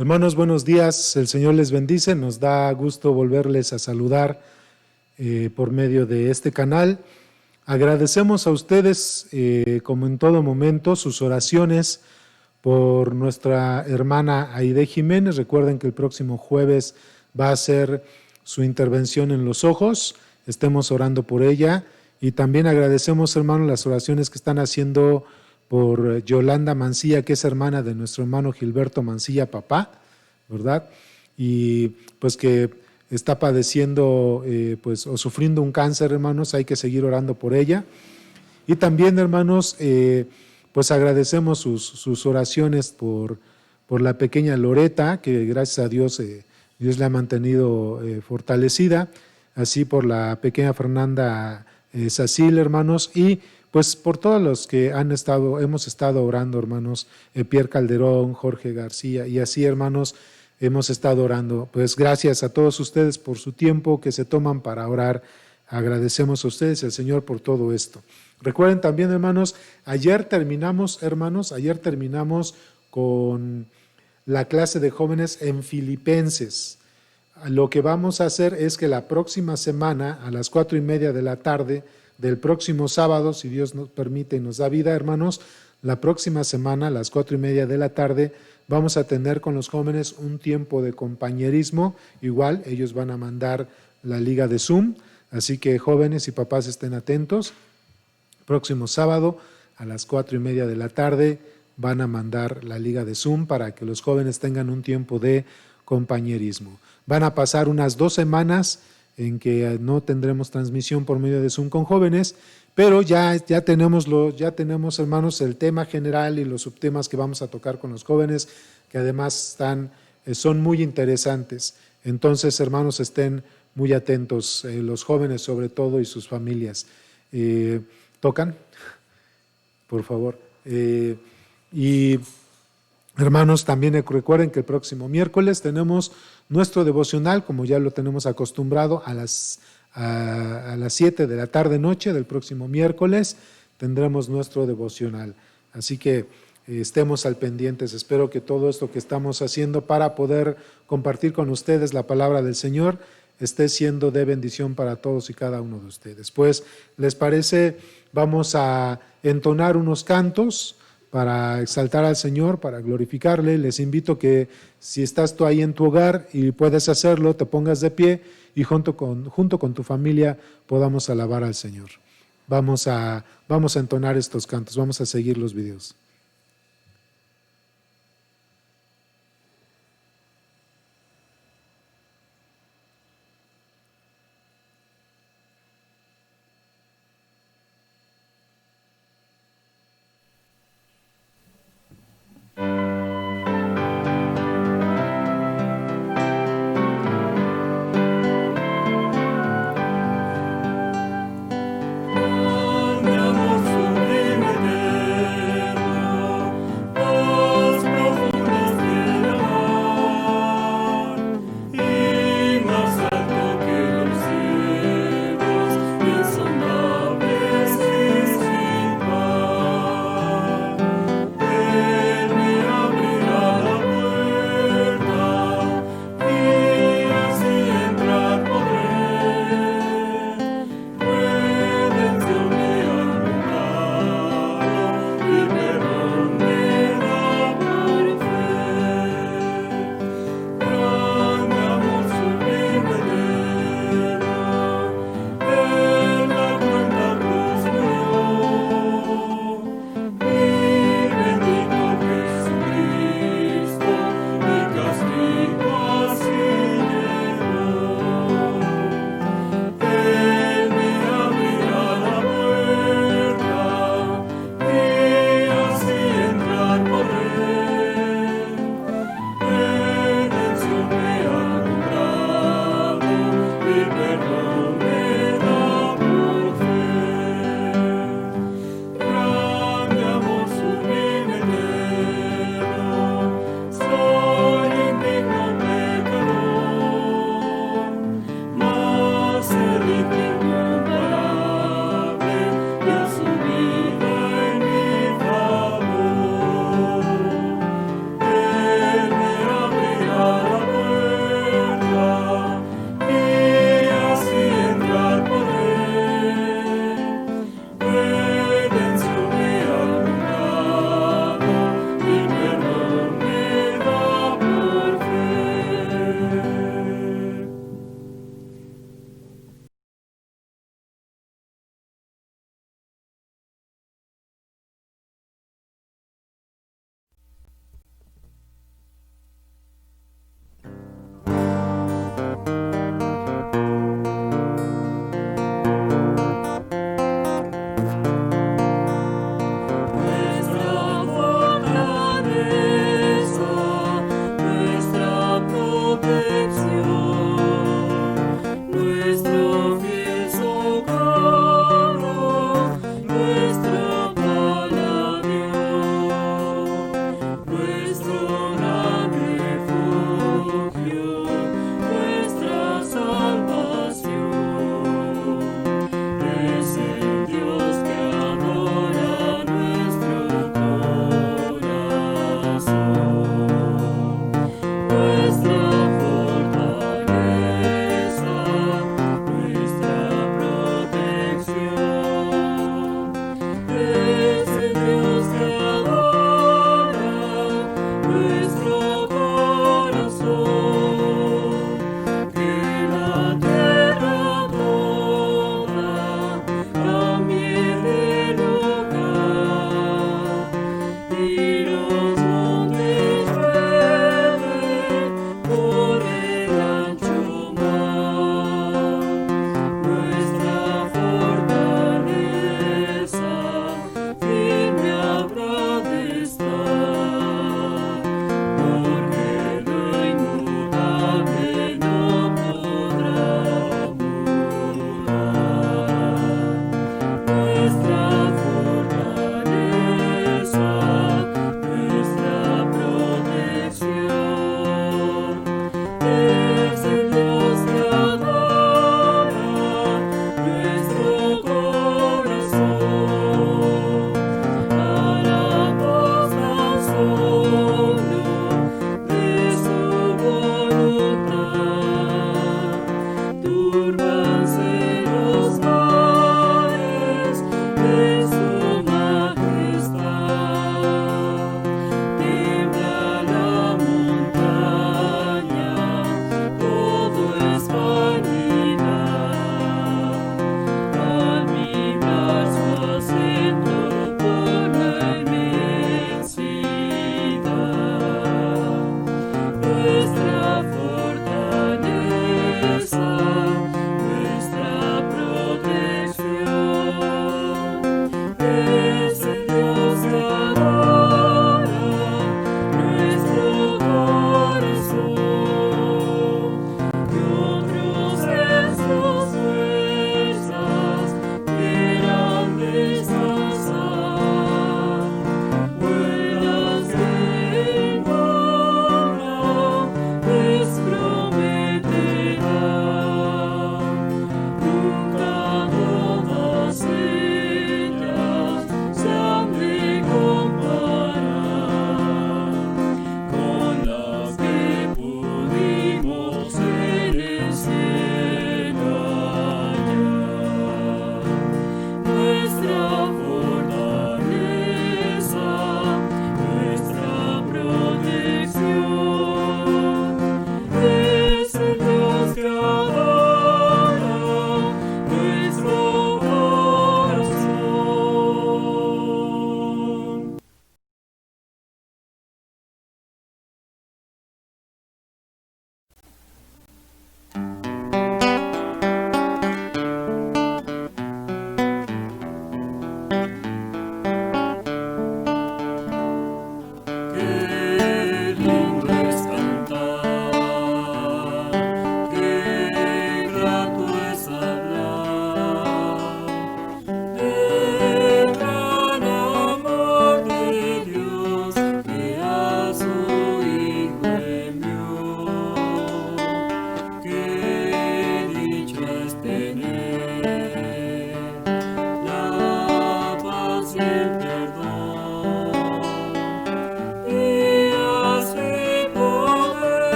Hermanos, buenos días. El Señor les bendice. Nos da gusto volverles a saludar por medio de este canal. Agradecemos a ustedes, como en todo momento, sus oraciones por nuestra hermana Aide Jiménez. Recuerden que el próximo jueves va a ser su intervención en los ojos. Estemos orando por ella. Y también agradecemos, hermanos, las oraciones que están haciendo por Yolanda Mancilla, que es hermana de nuestro hermano Gilberto Mancilla, papá, ¿verdad? Y pues que está padeciendo pues, o sufriendo un cáncer, hermanos, hay que seguir orando por ella. Y también, hermanos, pues agradecemos sus oraciones por la pequeña Loreta, que gracias a Dios, Dios la ha mantenido fortalecida, así por la pequeña Fernanda Sacil, hermanos, y pues por todos los que hemos estado orando, hermanos, Pierre Calderón, Jorge García, y así, hermanos, hemos estado orando. Pues gracias a todos ustedes por su tiempo que se toman para orar. Agradecemos a ustedes y al Señor por todo esto. Recuerden también, hermanos, ayer terminamos con la clase de jóvenes en Filipenses. Lo que vamos a hacer es que la próxima semana, a las 4:30 de la tarde, del próximo sábado, si Dios nos permite y nos da vida, hermanos, la próxima semana, a las 4:30 de la tarde, vamos a tener con los jóvenes un tiempo de compañerismo. Igual, ellos van a mandar la liga de Zoom, así que jóvenes y papás estén atentos. Próximo sábado, a las 4:30 de la tarde, van a mandar la liga de Zoom para que los jóvenes tengan un tiempo de compañerismo. Van a pasar unas 2 semanas en que no tendremos transmisión por medio de Zoom con jóvenes, pero ya tenemos, hermanos, el tema general y los subtemas que vamos a tocar con los jóvenes, que además son muy interesantes. Entonces, hermanos, estén muy atentos, los jóvenes sobre todo y sus familias. ¿Tocan? Por favor. Y hermanos, también recuerden que el próximo miércoles tenemos nuestro devocional, como ya lo tenemos acostumbrado, a las 7 de la tarde-noche del próximo miércoles tendremos nuestro devocional. Así que estemos al pendientes. Espero que todo esto que estamos haciendo para poder compartir con ustedes la palabra del Señor esté siendo de bendición para todos y cada uno de ustedes. Pues, ¿les parece? Vamos a entonar unos cantos para exaltar al Señor, para glorificarle. Les invito que si estás tú ahí en tu hogar y puedes hacerlo, te pongas de pie y junto con tu familia podamos alabar al Señor. Vamos a entonar estos cantos, vamos a seguir los videos. Mi amor sublime eterno,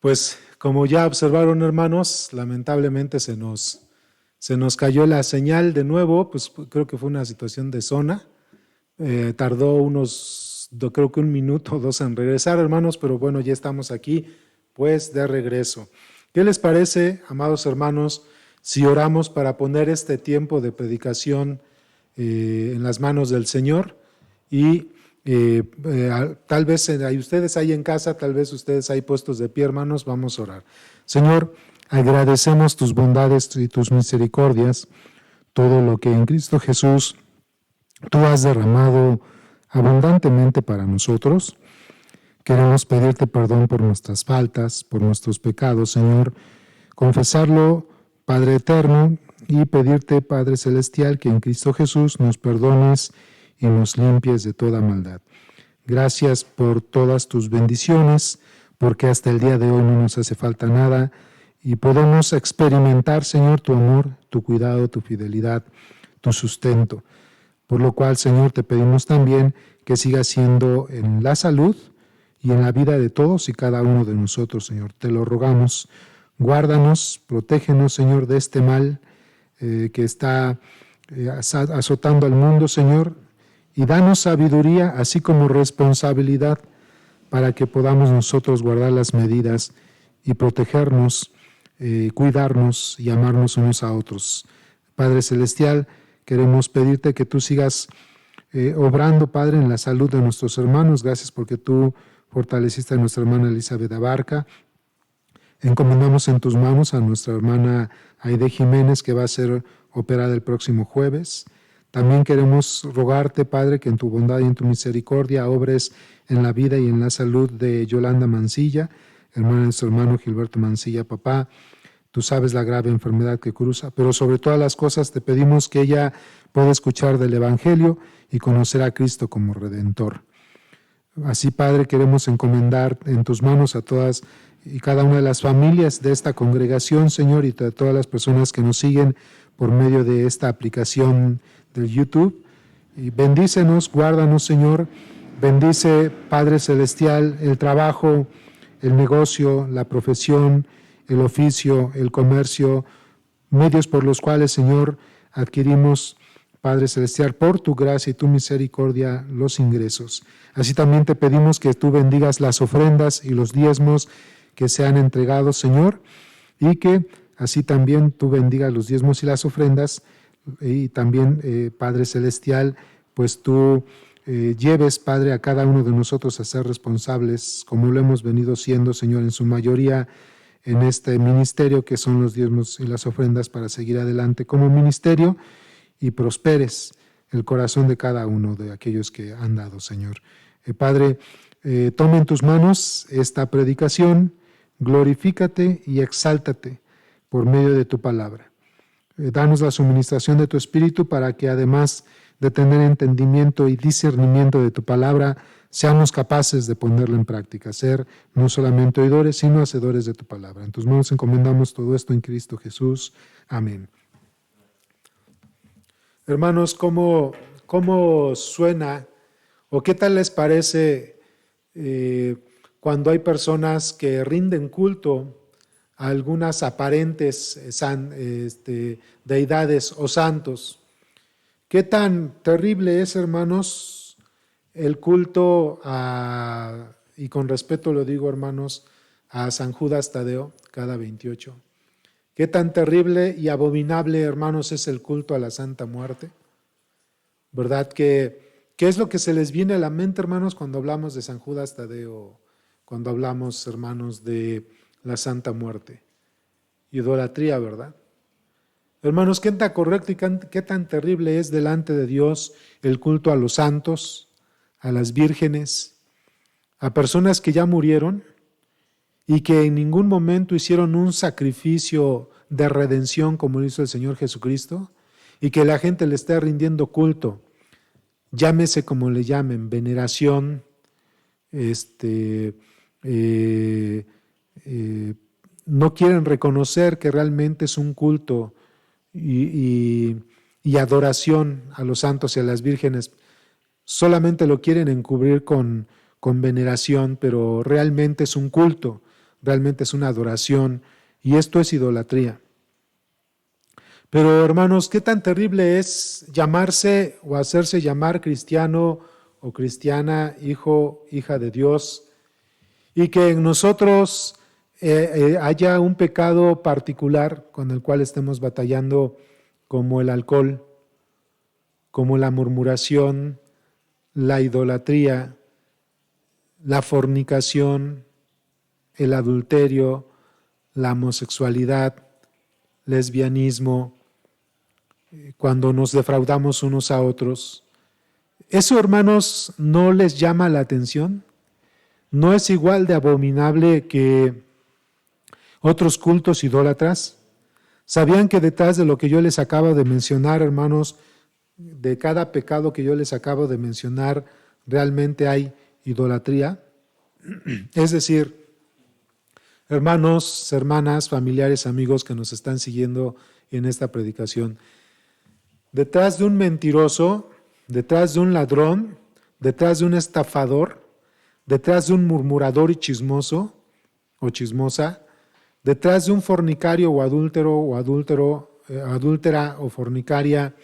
Pues como ya observaron, hermanos, lamentablemente se nos cayó la señal de nuevo, pues creo que fue una situación de zona. Tardó creo que 1 minuto o 2 en regresar, hermanos, pero bueno, ya estamos aquí, pues de regreso. ¿Qué les parece, amados hermanos, si oramos para poner este tiempo de predicación en las manos del Señor? Y tal vez hay ustedes ahí en casa, tal vez ustedes ahí puestos de pie, hermanos, vamos a orar. Señor, agradecemos tus bondades y tus misericordias, todo lo que en Cristo Jesús tú has derramado abundantemente para nosotros. Queremos pedirte perdón por nuestras faltas, por nuestros pecados, Señor, confesarlo, Padre eterno, y pedirte, Padre celestial, que en Cristo Jesús nos perdones y nos limpies de toda maldad. Gracias por todas tus bendiciones, porque hasta el día de hoy no nos hace falta nada y podemos experimentar, Señor, tu amor, tu cuidado, tu fidelidad, tu sustento. Por lo cual, Señor, te pedimos también que sigas siendo en la salud y en la vida de todos y cada uno de nosotros, Señor. Te lo rogamos. Guárdanos, protégenos, Señor, de este mal que está azotando al mundo, Señor, y danos sabiduría, así como responsabilidad, para que podamos nosotros guardar las medidas y protegernos, cuidarnos y amarnos unos a otros. Padre Celestial, queremos pedirte que tú sigas obrando, Padre, en la salud de nuestros hermanos. Gracias porque tú fortaleciste a nuestra hermana Elizabeth Abarca. Encomendamos en tus manos a nuestra hermana Aide Jiménez, que va a ser operada el próximo jueves. También queremos rogarte, Padre, que en tu bondad y en tu misericordia obres en la vida y en la salud de Yolanda Mancilla, hermana de nuestro hermano Gilberto Mancilla, papá. Tú sabes la grave enfermedad que cruza, pero sobre todas las cosas te pedimos que ella pueda escuchar del Evangelio y conocer a Cristo como Redentor. Así, Padre, queremos encomendar en tus manos a todas y cada una de las familias de esta congregación, Señor, y a todas las personas que nos siguen por medio de esta aplicación del YouTube. Y bendícenos, guárdanos, Señor. Bendice, Padre Celestial, el trabajo, el negocio, la profesión, el oficio, el comercio, medios por los cuales, Señor, adquirimos, Padre Celestial, por tu gracia y tu misericordia, los ingresos. Así también te pedimos que tú bendigas las ofrendas y los diezmos que se han entregado, Señor, y que así también tú bendigas los diezmos y las ofrendas, y también, Padre Celestial, pues tú lleves, Padre, a cada uno de nosotros a ser responsables, como lo hemos venido siendo, Señor, en su mayoría en este ministerio, que son los diezmos y las ofrendas, para seguir adelante como ministerio, y prosperes el corazón de cada uno de aquellos que han dado, Señor. Padre, toma en tus manos esta predicación, glorifícate y exáltate por medio de tu palabra. Danos la suministración de tu Espíritu para que, además de tener entendimiento y discernimiento de tu palabra, seamos capaces de ponerla en práctica, ser no solamente oidores, sino hacedores de tu palabra. En tus manos encomendamos todo esto en Cristo Jesús. Amén. Hermanos, ¿cómo suena o qué tal les parece cuando hay personas que rinden culto a algunas aparentes deidades o santos? ¿Qué tan terrible es, hermanos, el culto y con respeto lo digo, hermanos, a San Judas Tadeo cada 28? ¿Qué tan terrible y abominable, hermanos, es el culto a la Santa Muerte? ¿Verdad? ¿Qué es lo que se les viene a la mente, hermanos, cuando hablamos de San Judas Tadeo, cuando hablamos, hermanos, de la Santa Muerte? Idolatría, ¿verdad? Hermanos, ¿qué tan correcto y qué tan terrible es delante de Dios el culto a los santos, a las vírgenes, a personas que ya murieron y que en ningún momento hicieron un sacrificio de redención como lo hizo el Señor Jesucristo, y que la gente le esté rindiendo culto, llámese como le llamen, veneración, no quieren reconocer que realmente es un culto y adoración a los santos y a las vírgenes, solamente lo quieren encubrir con veneración, pero realmente es un culto, realmente es una adoración, y esto es idolatría. Pero hermanos, ¿qué tan terrible es llamarse o hacerse llamar cristiano o cristiana, hijo, hija de Dios, y que en nosotros haya un pecado particular con el cual estemos batallando, como el alcohol, como la murmuración, la idolatría, la fornicación, el adulterio, la homosexualidad, lesbianismo, cuando nos defraudamos unos a otros? ¿Eso, hermanos, no les llama la atención? ¿no es igual de abominable que otros cultos idólatras? ¿Sabían que detrás de lo que yo les acabo de mencionar, hermanos, de cada pecado que yo les acabo de mencionar, realmente hay idolatría? Es decir, hermanos, hermanas, familiares, amigos que nos están siguiendo en esta predicación, detrás de un mentiroso, detrás de un ladrón, detrás de un estafador, detrás de un murmurador y chismoso o chismosa, detrás de un fornicario o adúltera o fornicaria,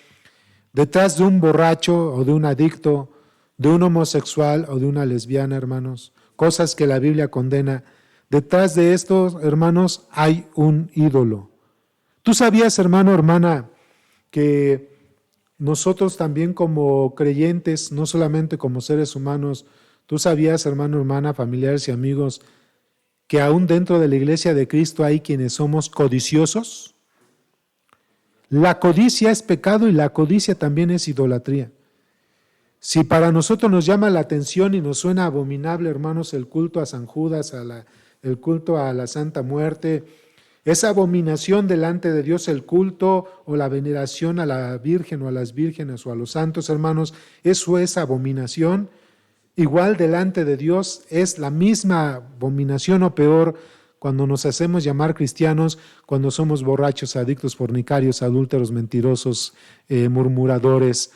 detrás de un borracho o de un adicto, de un homosexual o de una lesbiana, hermanos, cosas que la Biblia condena, detrás de estos, hermanos, hay un ídolo. ¿Tú sabías, hermano, hermana, que nosotros también como creyentes, no solamente como seres humanos, tú sabías, hermano, hermana, familiares y amigos, que aún dentro de la iglesia de Cristo hay quienes somos codiciosos? La codicia es pecado y la codicia también es idolatría. Si para nosotros nos llama la atención y nos suena abominable, hermanos, el culto a San Judas, el culto a la Santa Muerte, esa abominación delante de Dios, el culto o la veneración a la Virgen o a las vírgenes o a los santos, hermanos, eso es abominación. Igual delante de Dios es la misma abominación o peor cuando nos hacemos llamar cristianos, cuando somos borrachos, adictos, fornicarios, adúlteros, mentirosos, murmuradores,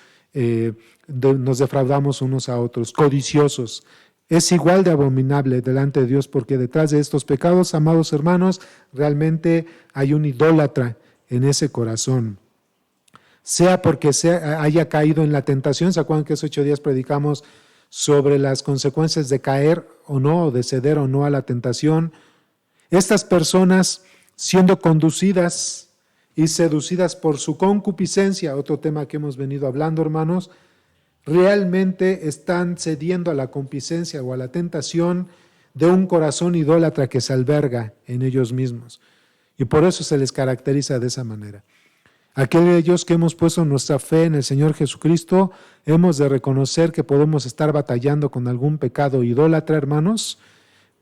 nos defraudamos unos a otros, codiciosos. Es igual de abominable delante de Dios porque detrás de estos pecados, amados hermanos, realmente hay un idólatra en ese corazón. Sea porque haya caído en la tentación, ¿se acuerdan que hace 8 días predicamos sobre las consecuencias de caer o no, o de ceder o no a la tentación? Estas personas, siendo conducidas y seducidas por su concupiscencia, otro tema que hemos venido hablando, hermanos, realmente están cediendo a la concupiscencia o a la tentación de un corazón idólatra que se alberga en ellos mismos. Y por eso se les caracteriza de esa manera. Aquellos que hemos puesto nuestra fe en el Señor Jesucristo, hemos de reconocer que podemos estar batallando con algún pecado idólatra, hermanos,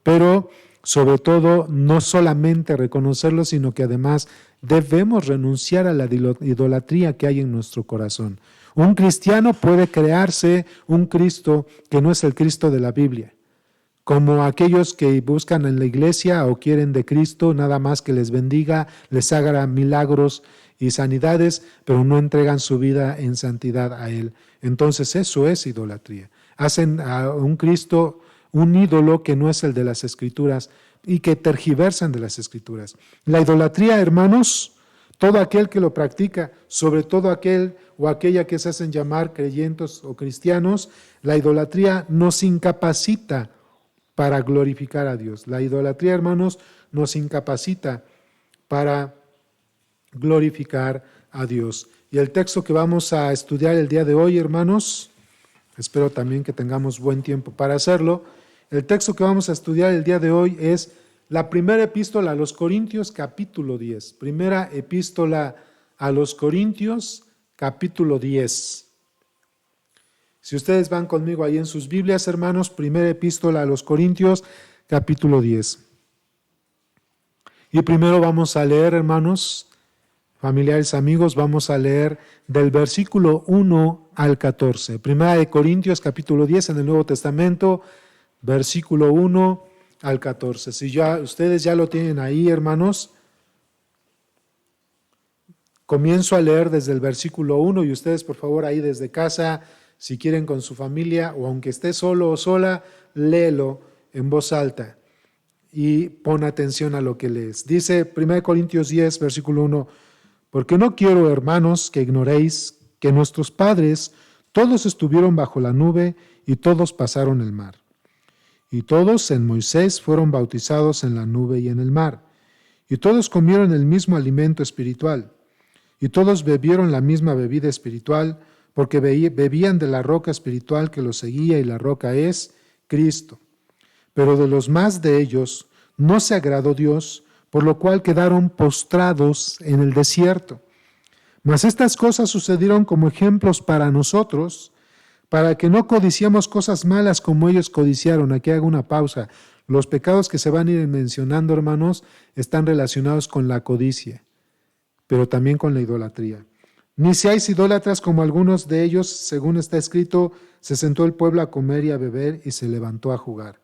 pero sobre todo no solamente reconocerlo, sino que además debemos renunciar a la idolatría que hay en nuestro corazón. Un cristiano puede crearse un Cristo que no es el Cristo de la Biblia, como aquellos que buscan en la iglesia o quieren de Cristo nada más que les bendiga, les haga milagros y sanidades, pero no entregan su vida en santidad a Él. Entonces eso es idolatría. Hacen a un Cristo un ídolo que no es el de las Escrituras y que tergiversan de las Escrituras. La idolatría, hermanos, todo aquel que lo practica, sobre todo aquel o aquella que se hacen llamar creyentes o cristianos, la idolatría nos incapacita para glorificar a Dios. La idolatría, hermanos, nos incapacita para glorificar a Dios. Y el texto que vamos a estudiar el día de hoy, hermanos, espero también que tengamos buen tiempo para hacerlo. El texto que vamos a estudiar el día de hoy es la primera epístola a los Corintios, capítulo 10. Primera epístola a los Corintios, capítulo 10. Si ustedes van conmigo ahí en sus Biblias, hermanos, primera epístola a los Corintios, capítulo 10. Y primero vamos a leer, hermanos, familiares, amigos, vamos a leer del versículo 1 al 14. Primera de Corintios, capítulo 10, en el Nuevo Testamento, versículo 1 al 14. Si ya ustedes ya lo tienen ahí, hermanos, comienzo a leer desde el versículo 1 y ustedes, por favor, ahí desde casa, si quieren con su familia o aunque esté solo o sola, léelo en voz alta y pon atención a lo que lees. Dice 1 Corintios 10, versículo 1, porque no quiero, hermanos, que ignoréis que nuestros padres todos estuvieron bajo la nube y todos pasaron el mar. Y todos en Moisés fueron bautizados en la nube y en el mar. Y todos comieron el mismo alimento espiritual. Y todos bebieron la misma bebida espiritual, porque bebían de la roca espiritual que los seguía, y la roca es Cristo. Pero de los más de ellos no se agradó Dios, por lo cual quedaron postrados en el desierto. Mas estas cosas sucedieron como ejemplos para nosotros, para que no codiciemos cosas malas como ellos codiciaron. Aquí hago una pausa. Los pecados que se van a ir mencionando, hermanos, están relacionados con la codicia, pero también con la idolatría. Ni seáis idólatras como algunos de ellos, según está escrito, se sentó el pueblo a comer y a beber y se levantó a jugar.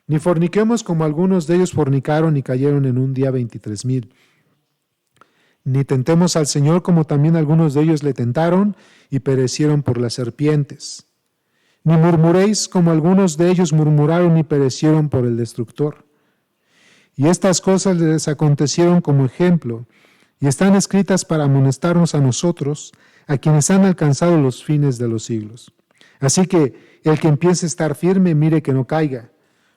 Ni forniquemos como algunos de ellos fornicaron y cayeron en un día 23,000. Ni tentemos al Señor como también algunos de ellos le tentaron y perecieron por las serpientes. Ni murmuréis como algunos de ellos murmuraron y perecieron por el destructor. Y estas cosas les acontecieron como ejemplo, y están escritas para amonestarnos a nosotros, a quienes han alcanzado los fines de los siglos. Así que el que empiece a estar firme, mire que no caiga.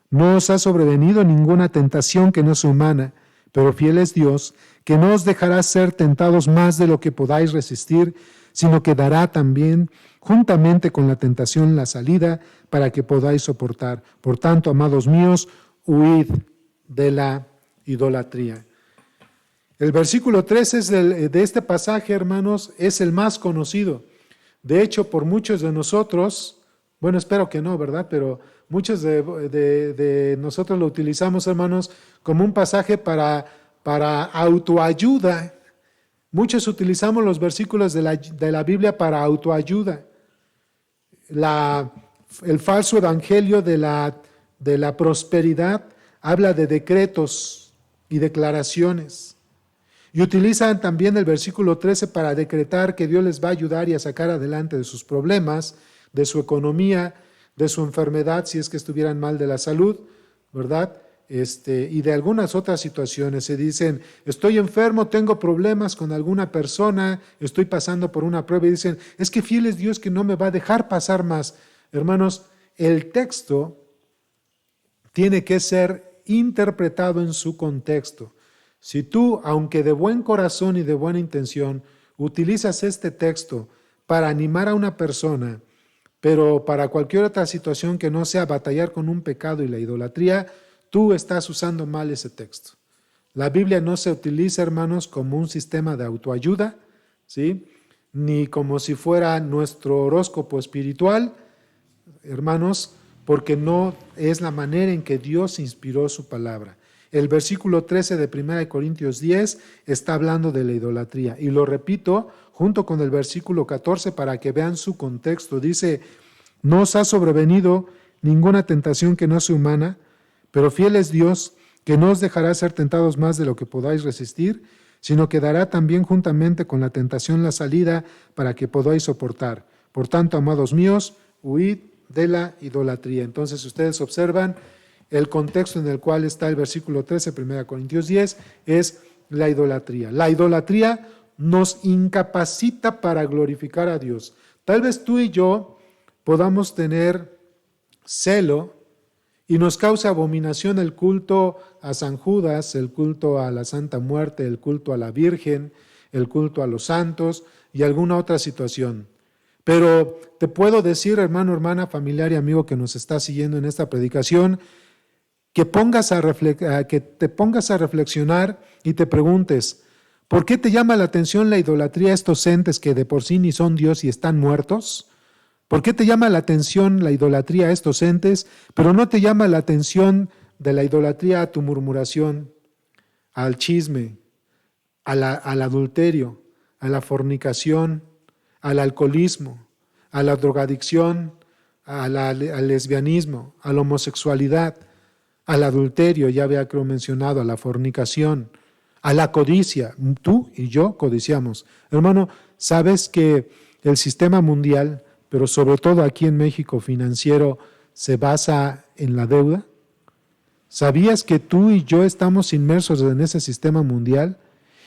No os ha sobrevenido ninguna tentación que no sea humana, pero fiel es Dios, que no os dejará ser tentados más de lo que podáis resistir, sino que dará también juntamente con la tentación la salida para que podáis soportar. Por tanto, amados míos, huid de la idolatría. El versículo 13 de este pasaje, hermanos, es el más conocido. De hecho, por muchos de nosotros, bueno, espero que no, ¿verdad? Pero muchos de nosotros lo utilizamos, hermanos, como un pasaje para autoayuda. Muchos utilizamos los versículos de la Biblia para autoayuda. El falso evangelio de la prosperidad habla de decretos y declaraciones. Y utilizan también el versículo 13 para decretar que Dios les va a ayudar y a sacar adelante de sus problemas, de su economía, de su enfermedad, si es que estuvieran mal de la salud, ¿verdad? Y de algunas otras situaciones. Se dicen, estoy enfermo, tengo problemas con alguna persona, estoy pasando por una prueba, y dicen, es que fiel es Dios que no me va a dejar pasar más. Hermanos, el texto tiene que ser interpretado en su contexto. Si tú, aunque de buen corazón y de buena intención, utilizas este texto para animar a una persona, pero para cualquier otra situación que no sea batallar con un pecado y la idolatría, tú estás usando mal ese texto. La Biblia no se utiliza, hermanos, como un sistema de autoayuda, ¿sí? Ni como si fuera nuestro horóscopo espiritual, hermanos, porque no es la manera en que Dios inspiró su palabra. El versículo 13 de 1 Corintios 10 está hablando de la idolatría. Y lo repito junto con el versículo 14 para que vean su contexto. Dice, no os ha sobrevenido ninguna tentación que no sea humana, pero fiel es Dios, que no os dejará ser tentados más de lo que podáis resistir, sino que dará también juntamente con la tentación la salida para que podáis soportar. Por tanto, amados míos, huid de la idolatría. Entonces ustedes observan el contexto en el cual está el versículo 13, 1 Corintios 10, es la idolatría. La idolatría nos incapacita para glorificar a Dios. Tal vez tú y yo podamos tener celo y nos causa abominación el culto a San Judas, el culto a la Santa Muerte, el culto a la Virgen, el culto a los santos y alguna otra situación. Pero te puedo decir, hermano, hermana, familiar y amigo que nos está siguiendo en esta predicación, que te pongas a reflexionar y te preguntes, ¿por qué te llama la atención la idolatría a estos entes que de por sí ni son Dios y están muertos? ¿Por qué te llama la atención la idolatría a estos entes, pero no te llama la atención de la idolatría a tu murmuración, al chisme, al adulterio, a la fornicación, al alcoholismo, a la drogadicción, al lesbianismo, a la homosexualidad, al adulterio, ya había creo mencionado, a la fornicación, a la codicia? Tú y yo codiciamos. Hermano, ¿sabes que el sistema mundial, pero sobre todo aquí en México financiero, se basa en la deuda? ¿Sabías que tú y yo estamos inmersos en ese sistema mundial?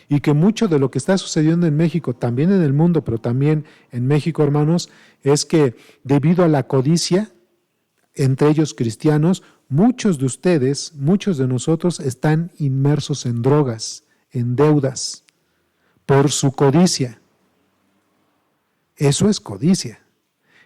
Y que mucho de lo que está sucediendo en México, también en el mundo, pero también en México, hermanos, es que debido a la codicia, entre ellos cristianos, muchos de ustedes, muchos de nosotros están inmersos en drogas, en deudas, por su codicia. Eso es codicia.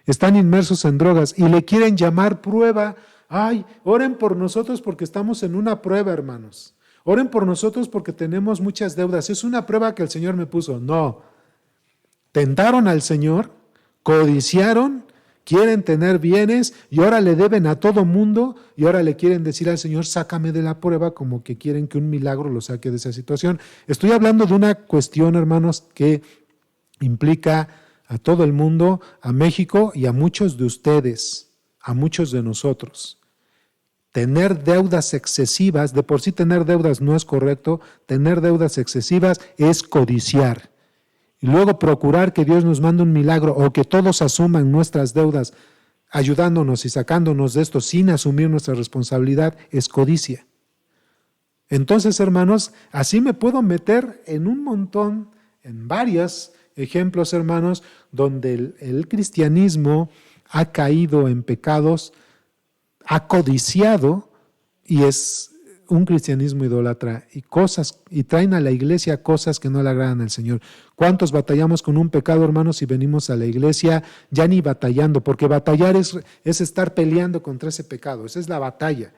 Están inmersos en drogas y le quieren llamar prueba. Ay, oren por nosotros porque estamos en una prueba, hermanos. Oren por nosotros porque tenemos muchas deudas. Es una prueba que el Señor me puso. No. Tentaron al Señor, codiciaron quieren tener bienes y ahora le deben a todo mundo y ahora le quieren decir al Señor, sácame de la prueba, como que quieren que un milagro lo saque de esa situación. Estoy hablando de una cuestión, hermanos, que implica a todo el mundo, a México y a muchos de ustedes, a muchos de nosotros. Tener deudas excesivas, de por sí tener deudas no es correcto, tener deudas excesivas es codiciar. Y luego procurar que Dios nos mande un milagro o que todos asuman nuestras deudas, ayudándonos y sacándonos de esto sin asumir nuestra responsabilidad, es codicia. Entonces, hermanos, así me puedo meter en un montón, en varios ejemplos, hermanos, donde el cristianismo ha caído en pecados, ha codiciado y es un cristianismo idólatra y traen a la iglesia cosas que no le agradan al Señor. ¿Cuántos batallamos con un pecado, hermanos, y venimos a la iglesia ya ni batallando? Porque batallar es estar peleando contra ese pecado, esa es la batalla.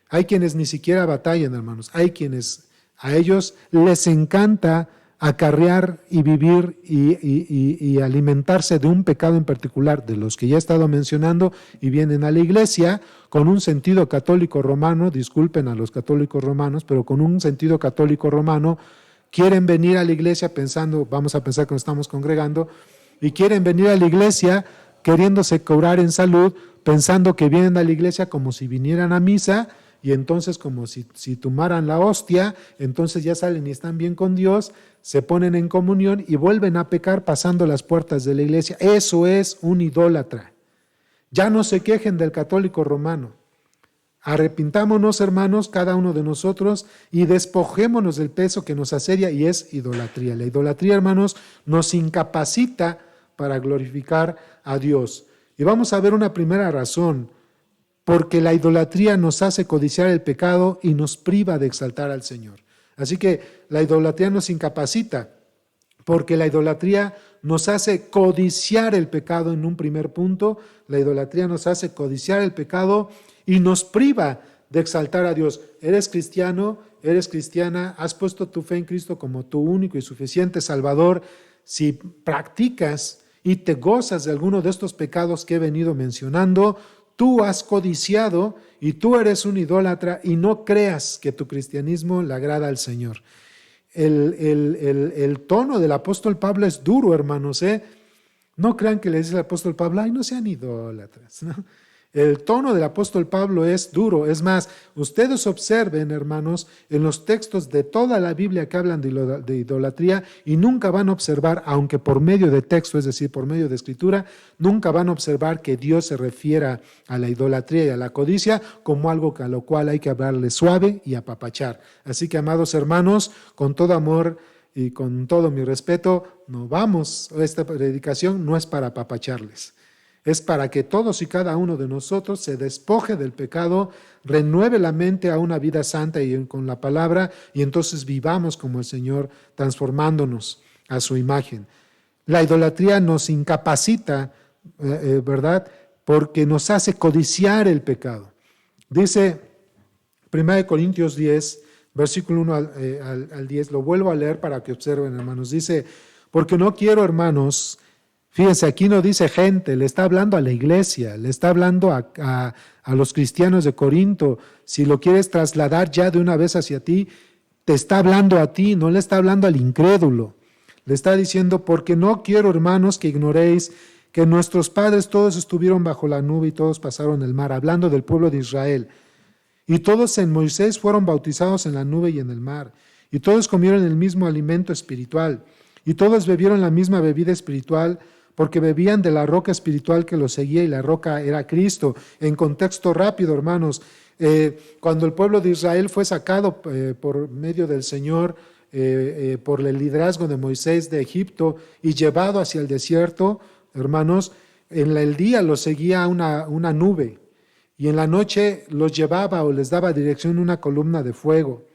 Hay quienes ni siquiera batallan, hermanos, hay quienes a ellos les encanta acarrear y vivir y alimentarse de un pecado en particular, de los que ya he estado mencionando, y vienen a la iglesia con un sentido católico romano, disculpen a los católicos romanos, pero con un sentido católico romano, quieren venir a la iglesia pensando, vamos a pensar que nos estamos congregando, y quieren venir a la iglesia queriéndose cobrar en salud, pensando que vienen a la iglesia como si vinieran a misa, y entonces como si tomaran la hostia, entonces ya salen y están bien con Dios, se ponen en comunión y vuelven a pecar pasando las puertas de la iglesia. Eso es un idólatra. Ya no se quejen del católico romano. Arrepintámonos, hermanos, cada uno de nosotros, y despojémonos del peso que nos asedia, y es idolatría. La idolatría, hermanos, nos incapacita para glorificar a Dios. Y vamos a ver una primera razón, porque la idolatría nos hace codiciar el pecado y nos priva de exaltar al Señor. Así que la idolatría nos incapacita, porque la idolatría nos hace codiciar el pecado en un primer punto. La idolatría nos hace codiciar el pecado y nos priva de exaltar a Dios. Eres cristiano, eres cristiana, has puesto tu fe en Cristo como tu único y suficiente Salvador. Si practicas y te gozas de alguno de estos pecados que he venido mencionando, tú has codiciado y tú eres un idólatra, y no creas que tu cristianismo le agrada al Señor. El tono del apóstol Pablo es duro, hermanos. No crean que le dice el apóstol Pablo, ay, no sean idólatras, ¿no? El tono del apóstol Pablo es duro. Es más, ustedes observen, hermanos, en los textos de toda la Biblia que hablan de idolatría, y nunca van a observar, aunque por medio de texto, es decir, por medio de escritura, nunca van a observar que Dios se refiera a la idolatría y a la codicia como algo a lo cual hay que hablarle suave y apapachar. Así que, amados hermanos, con todo amor y con todo mi respeto, esta predicación no es para apapacharles. Es para que todos y cada uno de nosotros se despoje del pecado, renueve la mente a una vida santa y con la palabra, y entonces vivamos como el Señor, transformándonos a su imagen. La idolatría nos incapacita, ¿verdad? Porque nos hace codiciar el pecado. Dice 1 Corintios 10, versículo 1 al 10, lo vuelvo a leer para que observen, hermanos. Dice, porque no quiero, hermanos. Fíjense, aquí no dice gente, le está hablando a la iglesia, le está hablando a los cristianos de Corinto. Si lo quieres trasladar ya de una vez hacia ti, te está hablando a ti, no le está hablando al incrédulo. Le está diciendo, porque no quiero, hermanos, que ignoréis que nuestros padres todos estuvieron bajo la nube y todos pasaron el mar, hablando del pueblo de Israel. Y todos en Moisés fueron bautizados en la nube y en el mar. Y todos comieron el mismo alimento espiritual. Y todos bebieron la misma bebida espiritual, porque bebían de la roca espiritual que los seguía, y la roca era Cristo. En contexto rápido, hermanos, cuando el pueblo de Israel fue sacado por medio del Señor, por el liderazgo de Moisés de Egipto y llevado hacia el desierto, hermanos, en el día los seguía una nube, y en la noche los llevaba o les daba dirección una columna de fuego.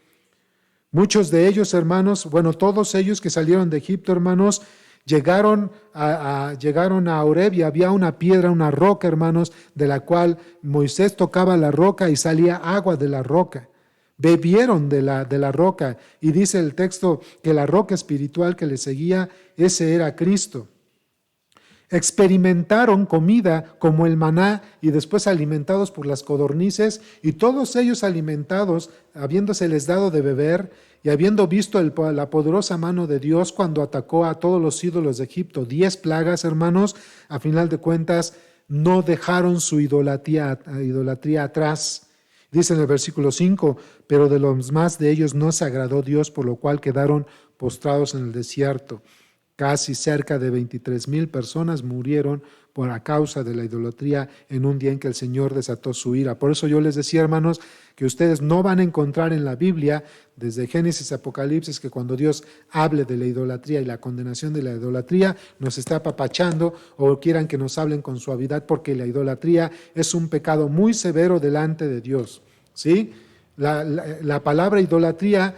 Muchos de ellos, hermanos, todos ellos que salieron de Egipto, hermanos, llegaron a Horeb, y había una piedra, una roca, hermanos, de la cual Moisés tocaba la roca y salía agua de la roca. Bebieron de la roca, y dice el texto que la roca espiritual que les seguía, ese era Cristo. Experimentaron comida como el maná y después alimentados por las codornices, y todos ellos alimentados, habiéndoseles dado de beber y habiendo visto la poderosa mano de Dios cuando atacó a todos los ídolos de Egipto, 10 plagas, hermanos, a final de cuentas no dejaron su idolatría atrás. Dice en el versículo 5, pero de los más de ellos no se agradó Dios, por lo cual quedaron postrados en el desierto. Casi cerca de 23,000 personas murieron por a causa de la idolatría en un día en que el Señor desató su ira. Por eso yo les decía, hermanos, que ustedes no van a encontrar en la Biblia, desde Génesis a Apocalipsis, que cuando Dios hable de la idolatría y la condenación de la idolatría, nos está apapachando o quieran que nos hablen con suavidad, porque la idolatría es un pecado muy severo delante de Dios. ¿Sí? La palabra idolatría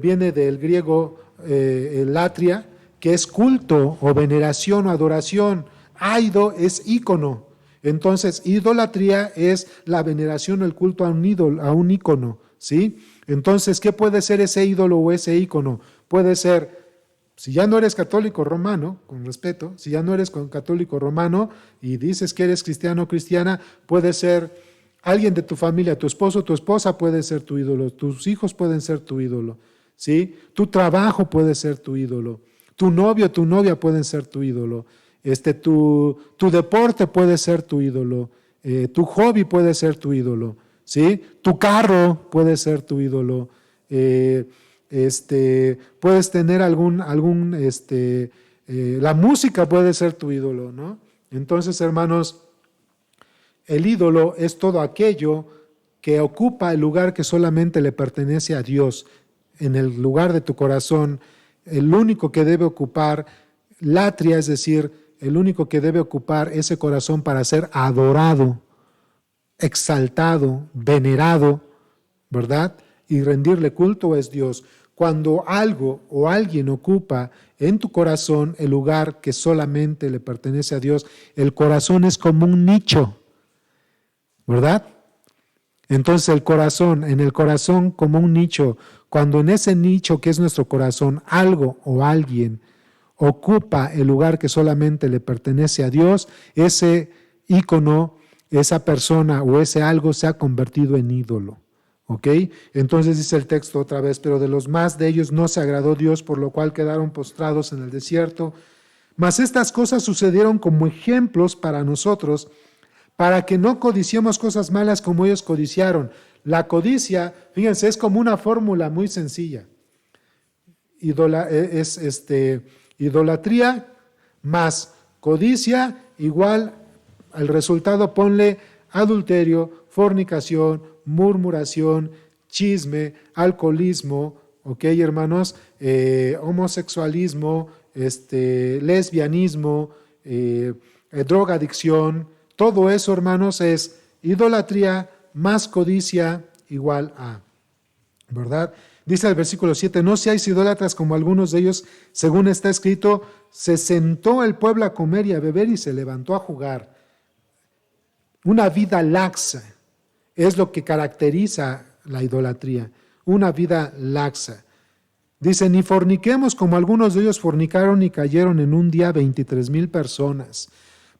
viene del griego latria, que es culto o veneración o adoración. Aido es ícono. Entonces, idolatría es la veneración o el culto a un ídolo, a un ícono, ¿sí? Entonces, ¿qué puede ser ese ídolo o ese ícono? Puede ser, si ya no eres católico romano, con respeto, si ya no eres católico romano y dices que eres cristiano o cristiana, puede ser alguien de tu familia, tu esposo o tu esposa puede ser tu ídolo, tus hijos pueden ser tu ídolo, ¿sí? Tu trabajo puede ser tu ídolo. Tu novio o tu novia pueden ser tu ídolo. Tu deporte puede ser tu ídolo. Tu hobby puede ser tu ídolo. ¿Sí? Tu carro puede ser tu ídolo. Puedes tener la música puede ser tu ídolo, ¿no? Entonces, hermanos, el ídolo es todo aquello que ocupa el lugar que solamente le pertenece a Dios. En el lugar de tu corazón, el único que debe ocupar latria, es decir, el único que debe ocupar ese corazón para ser adorado, exaltado, venerado, ¿verdad? Y rendirle culto es Dios. Cuando algo o alguien ocupa en tu corazón el lugar que solamente le pertenece a Dios, el corazón es como un nicho, ¿verdad? Entonces en el corazón como un nicho, cuando en ese nicho que es nuestro corazón, algo o alguien ocupa el lugar que solamente le pertenece a Dios, ese ícono, esa persona o ese algo se ha convertido en ídolo. ¿Ok? Entonces dice el texto otra vez, pero de los más de ellos no se agradó Dios, por lo cual quedaron postrados en el desierto. Mas estas cosas sucedieron como ejemplos para nosotros, para que no codiciemos cosas malas como ellos codiciaron. La codicia, fíjense, es como una fórmula muy sencilla. Idolatría más codicia igual al resultado, ponle adulterio, fornicación, murmuración, chisme, alcoholismo, ¿ok, hermanos? Homosexualismo, lesbianismo, drogadicción. Todo eso, hermanos, es idolatría más codicia igual a, ¿verdad? Dice el versículo 7, no seáis idólatras como algunos de ellos, según está escrito, se sentó el pueblo a comer y a beber y se levantó a jugar. Una vida laxa es lo que caracteriza la idolatría, una vida laxa. Dice, ni forniquemos como algunos de ellos fornicaron y cayeron en un día 23,000 personas.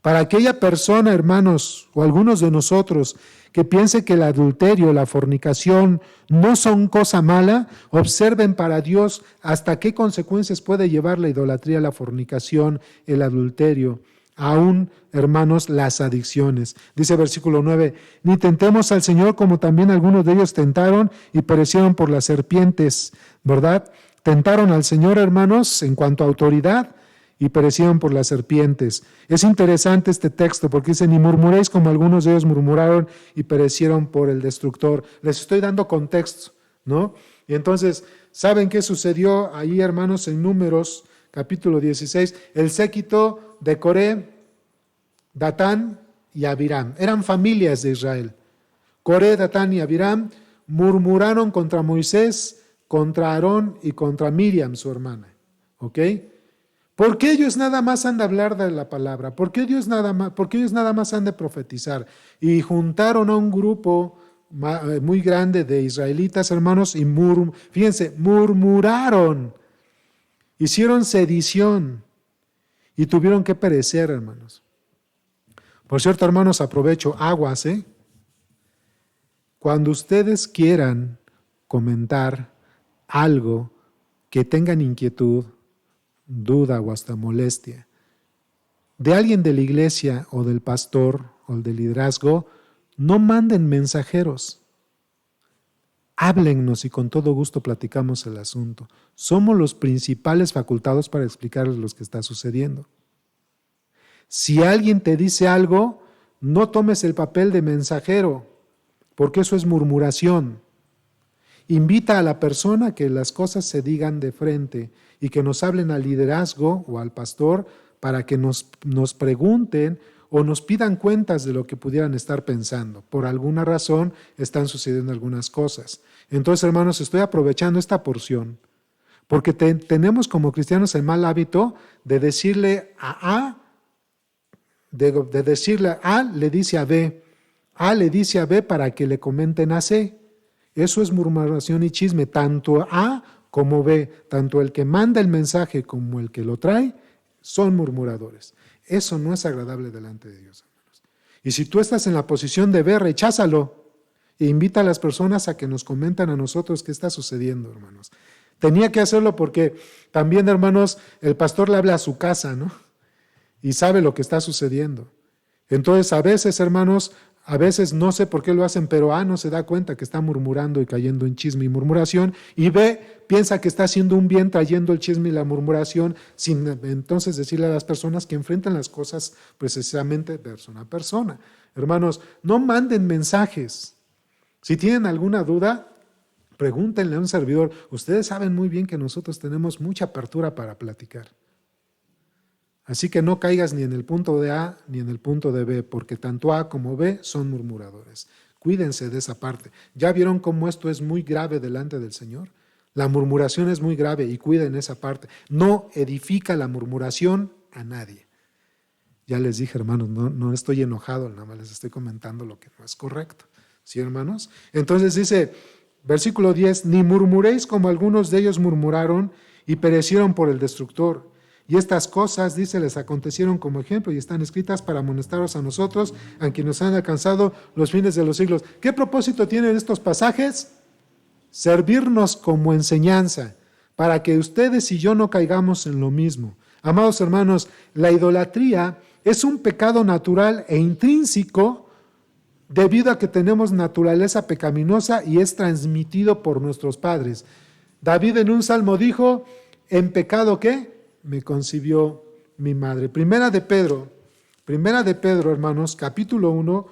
Para aquella persona, hermanos, o algunos de nosotros, que piense que el adulterio, la fornicación no son cosa mala, observen para Dios hasta qué consecuencias puede llevar la idolatría, la fornicación, el adulterio, aún, hermanos, las adicciones. Dice versículo 9, ni tentemos al Señor como también algunos de ellos tentaron y perecieron por las serpientes, ¿verdad? Tentaron al Señor, hermanos, en cuanto a autoridad, y perecieron por las serpientes. Es interesante este texto porque dice, ni murmuréis como algunos de ellos murmuraron y perecieron por el destructor. Les estoy dando contexto, ¿no? Y entonces, ¿saben qué sucedió ahí, hermanos, en Números, capítulo 16? El séquito de Coré, Datán y Abiram. Eran familias de Israel. Coré, Datán y Abiram murmuraron contra Moisés, contra Aarón y contra Miriam, su hermana. ¿Ok? ¿Por qué ellos nada más han de hablar de la palabra? ¿Por qué ellos nada más han de profetizar? Y juntaron a un grupo muy grande de israelitas, hermanos, y fíjense, murmuraron, hicieron sedición. y tuvieron que perecer, hermanos. Por cierto, hermanos, aprovecho, aguas, Cuando ustedes quieran comentar algo que tengan inquietud, duda o hasta molestia de alguien de la iglesia o del pastor o del liderazgo, no manden mensajeros. Háblennos y con todo gusto platicamos el asunto. Somos los principales facultados para explicarles lo que está sucediendo. Si alguien te dice algo, no tomes el papel de mensajero, porque eso es murmuración. Invita a la persona a que las cosas se digan de frente y que nos hablen al liderazgo o al pastor para que nos pregunten o nos pidan cuentas de lo que pudieran estar pensando. Por alguna razón están sucediendo algunas cosas. Entonces, hermanos, estoy aprovechando esta porción porque tenemos como cristianos el mal hábito de decirle a A, de decirle A le dice a B, A le dice a B para que le comenten a C. Eso es murmuración y chisme, tanto A como B, tanto el que manda el mensaje como el que lo trae, son murmuradores. Eso no es agradable delante de Dios, hermanos. Y si tú estás en la posición de B, recházalo e invita a las personas a que nos comenten a nosotros qué está sucediendo, hermanos. Tenía que hacerlo porque también, hermanos, el pastor le habla a su casa, ¿no? Y sabe lo que está sucediendo. Entonces, a veces, hermanos, a veces no sé por qué lo hacen, pero A no se da cuenta que está murmurando y cayendo en chisme y murmuración, y B piensa que está haciendo un bien trayendo el chisme y la murmuración, sin entonces decirle a las personas que enfrentan las cosas precisamente persona a persona. Hermanos, no manden mensajes. Si tienen alguna duda, pregúntenle a un servidor. Ustedes saben muy bien que nosotros tenemos mucha apertura para platicar. Así que no caigas ni en el punto de A ni en el punto de B, porque tanto A como B son murmuradores. Cuídense de esa parte. ¿Ya vieron cómo esto es muy grave delante del Señor? La murmuración es muy grave y cuiden esa parte. No edifica la murmuración a nadie. Ya les dije, hermanos, no estoy enojado, nada más les estoy comentando lo que no es correcto. ¿Sí, hermanos? Entonces dice, versículo 10, ni murmuréis como algunos de ellos murmuraron y perecieron por el destructor. Y estas cosas, dice, les acontecieron como ejemplo y están escritas para amonestaros a nosotros, a quienes nos han alcanzado los fines de los siglos. ¿Qué propósito tienen estos pasajes? Servirnos como enseñanza, para que ustedes y yo no caigamos en lo mismo. Amados hermanos, la idolatría es un pecado natural e intrínseco debido a que tenemos naturaleza pecaminosa y es transmitido por nuestros padres. David en un salmo dijo, ¿en pecado qué? Me concibió mi madre. Primera de Pedro, hermanos, capítulo 1,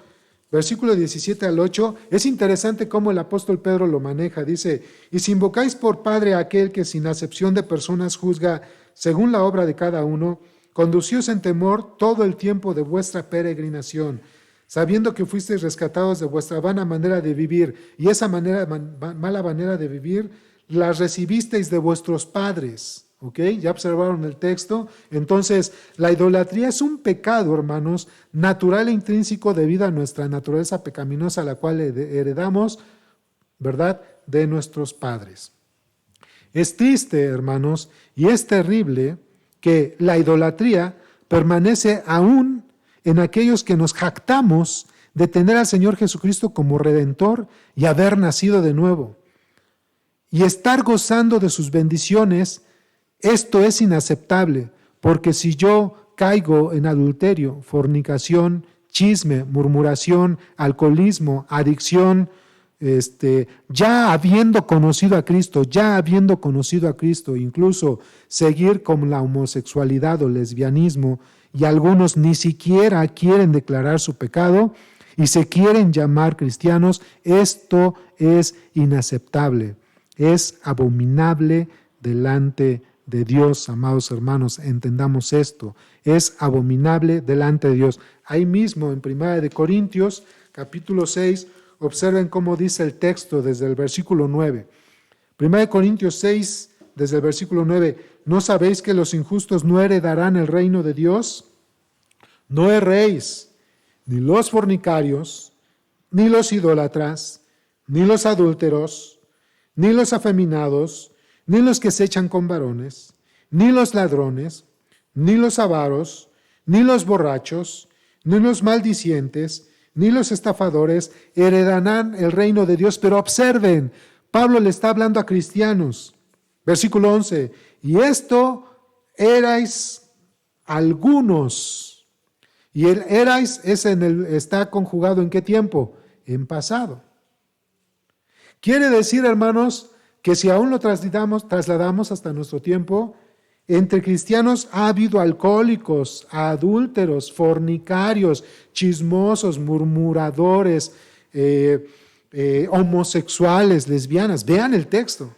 versículo 17 al 8, es interesante cómo el apóstol Pedro lo maneja. Dice, y si invocáis por Padre a aquel que sin acepción de personas juzga según la obra de cada uno, conducíos en temor todo el tiempo de vuestra peregrinación, sabiendo que fuisteis rescatados de vuestra vana manera de vivir, y esa mala manera de vivir la recibisteis de vuestros padres. ¿Ok? ¿Ya observaron el texto? Entonces, la idolatría es un pecado, hermanos, natural e intrínseco debido a nuestra naturaleza pecaminosa, la cual heredamos, ¿verdad?, de nuestros padres. Es triste, hermanos, y es terrible que la idolatría permanece aún en aquellos que nos jactamos de tener al Señor Jesucristo como Redentor y haber nacido de nuevo. Y estar gozando de sus bendiciones. Esto es inaceptable, porque si yo caigo en adulterio, fornicación, chisme, murmuración, alcoholismo, adicción, ya habiendo conocido a Cristo, incluso seguir con la homosexualidad o lesbianismo, y algunos ni siquiera quieren declarar su pecado y se quieren llamar cristianos, esto es inaceptable, es abominable delante de Dios, amados hermanos, entendamos esto, es abominable delante de Dios. Ahí mismo en 1 Corintios, capítulo 6, observen cómo dice el texto desde el versículo 9. 1 Corintios 6, desde el versículo 9, ¿no sabéis que los injustos no heredarán el reino de Dios? No erréis, ni los fornicarios, ni los idólatras, ni los adúlteros, ni los afeminados, ni los que se echan con varones, ni los ladrones, ni los avaros, ni los borrachos, ni los maldicientes, ni los estafadores heredarán el reino de Dios. Pero observen, Pablo le está hablando a cristianos. Versículo 11, y esto erais algunos. Y el erais está conjugado ¿en qué tiempo? En pasado. Quiere decir, hermanos, que si aún lo trasladamos hasta nuestro tiempo, entre cristianos ha habido alcohólicos, adúlteros, fornicarios, chismosos, murmuradores, homosexuales, lesbianas. Vean el texto.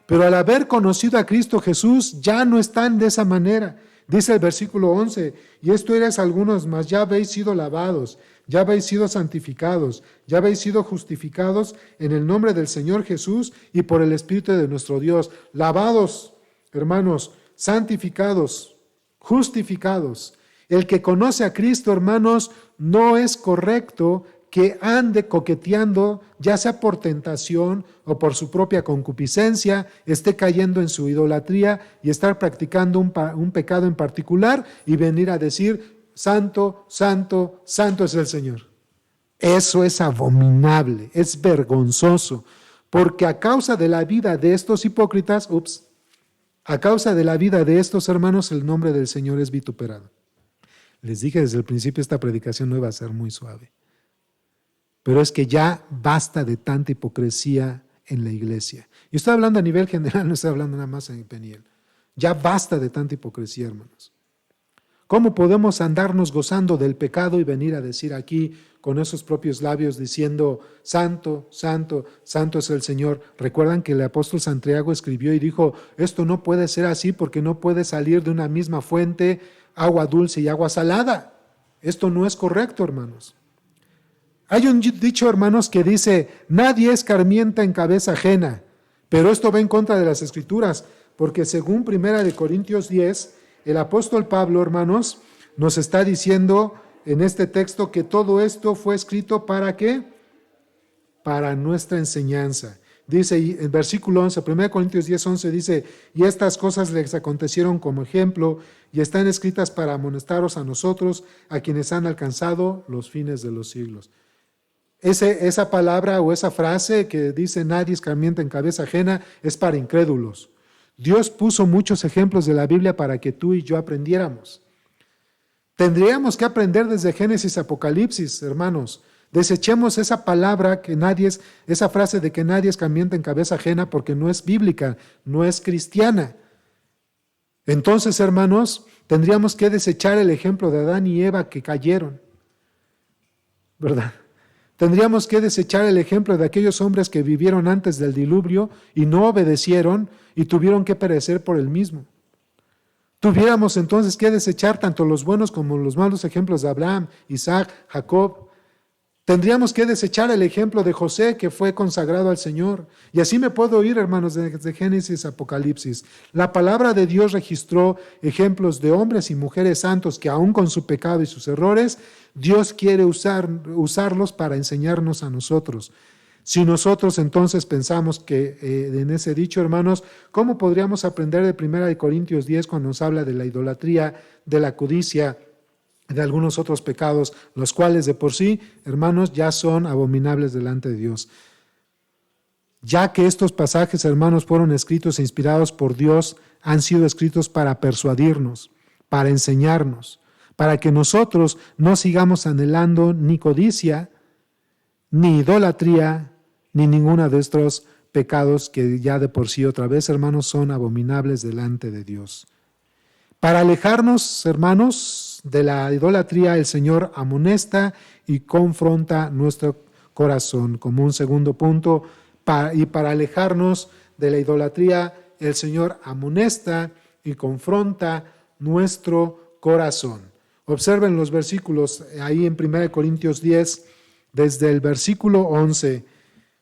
Pero al haber conocido a Cristo Jesús, ya no están de esa manera. Dice el versículo 11, y esto eres algunos, mas ya habéis sido lavados, ya habéis sido santificados, ya habéis sido justificados en el nombre del Señor Jesús y por el Espíritu de nuestro Dios. Lavados, hermanos, santificados, justificados. El que conoce a Cristo, hermanos, no es correcto que ande coqueteando, ya sea por tentación o por su propia concupiscencia, esté cayendo en su idolatría y estar practicando un pecado en particular y venir a decir, santo, santo, santo es el Señor. Eso es abominable, es vergonzoso, porque a causa de la vida de estos hipócritas, a causa de la vida de estos hermanos, el nombre del Señor es vituperado. Les dije desde el principio, esta predicación no iba a ser muy suave. Pero es que ya basta de tanta hipocresía en la iglesia. Yo estoy hablando a nivel general, no estoy hablando nada más en Peniel. Ya basta de tanta hipocresía, hermanos. ¿Cómo podemos andarnos gozando del pecado y venir a decir aquí con esos propios labios diciendo, santo, santo, santo es el Señor? Recuerdan que el apóstol Santiago escribió y dijo, esto no puede ser así porque no puede salir de una misma fuente agua dulce y agua salada. Esto no es correcto, hermanos. Hay un dicho, hermanos, que dice, nadie escarmienta en cabeza ajena, pero esto va en contra de las Escrituras, porque según 1 Corintios 10, el apóstol Pablo, hermanos, nos está diciendo en este texto que todo esto fue escrito ¿para qué? Para nuestra enseñanza. Dice en versículo 11, 1 Corintios 10, 11 dice, y estas cosas les acontecieron como ejemplo y están escritas para amonestaros a nosotros, a quienes han alcanzado los fines de los siglos. Esa palabra o esa frase que dice nadie escarmienta en cabeza ajena es para incrédulos. Dios puso muchos ejemplos de la Biblia para que tú y yo aprendiéramos. Tendríamos que aprender desde Génesis a Apocalipsis, hermanos. Desechemos esa palabra esa frase de que nadie escarmienta en cabeza ajena porque no es bíblica, no es cristiana. Entonces, hermanos, tendríamos que desechar el ejemplo de Adán y Eva que cayeron, ¿verdad? Tendríamos que desechar el ejemplo de aquellos hombres que vivieron antes del diluvio y no obedecieron y tuvieron que perecer por el mismo. Tuviéramos entonces que desechar tanto los buenos como los malos ejemplos de Abraham, Isaac, Jacob. Tendríamos que desechar el ejemplo de José que fue consagrado al Señor. Y así me puedo ir, hermanos, desde Génesis a Apocalipsis. La palabra de Dios registró ejemplos de hombres y mujeres santos que aún con su pecado y sus errores, Dios quiere usarlos para enseñarnos a nosotros. Si nosotros entonces pensamos que en ese dicho, hermanos, ¿cómo podríamos aprender de 1 Corintios 10 cuando nos habla de la idolatría, de la codicia, de algunos otros pecados, los cuales de por sí, hermanos, ya son abominables delante de Dios? Ya que estos pasajes, hermanos, fueron escritos e inspirados por Dios, han sido escritos para persuadirnos, para enseñarnos, para que nosotros no sigamos anhelando ni codicia, ni idolatría, ni ninguno de estos pecados que ya de por sí, otra vez, hermanos, son abominables delante de Dios. Para alejarnos, hermanos, de la idolatría, el Señor amonesta y confronta nuestro corazón. Como un segundo punto, y para alejarnos de la idolatría, el Señor amonesta y confronta nuestro corazón. Observen los versículos ahí en 1 Corintios 10, desde el versículo 11,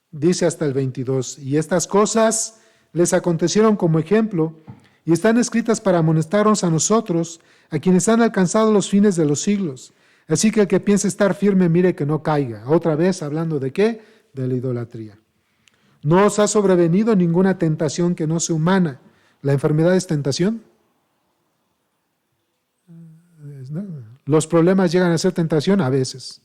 dice hasta el 22, y estas cosas les acontecieron como ejemplo, y están escritas para amonestarnos a nosotros, a quienes han alcanzado los fines de los siglos. Así que el que piense estar firme, mire que no caiga. Otra vez, hablando de ¿qué? De la idolatría. No os ha sobrevenido ninguna tentación que no sea humana. ¿La enfermedad es tentación? ¿Los problemas llegan a ser tentación? A veces.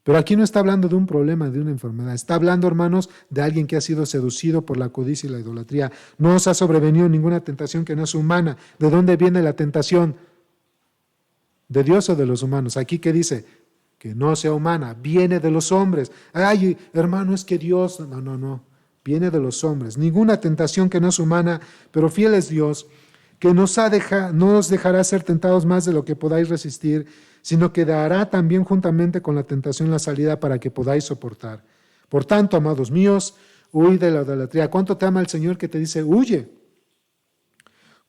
Pero aquí no está hablando de un problema, de una enfermedad. Está hablando, hermanos, de alguien que ha sido seducido por la codicia y la idolatría. No os ha sobrevenido ninguna tentación que no es humana. ¿De dónde viene la tentación? ¿De Dios o de los humanos? Aquí que dice que no sea humana, viene de los hombres. Ay, hermano, es que Dios, no, viene de los hombres. Ninguna tentación que no es humana, pero fiel es Dios, que no os dejará ser tentados más de lo que podáis resistir, sino que dará también juntamente con la tentación la salida para que podáis soportar. Por tanto, amados míos, huid de la idolatría. ¿Cuánto te ama el Señor que te dice, huye?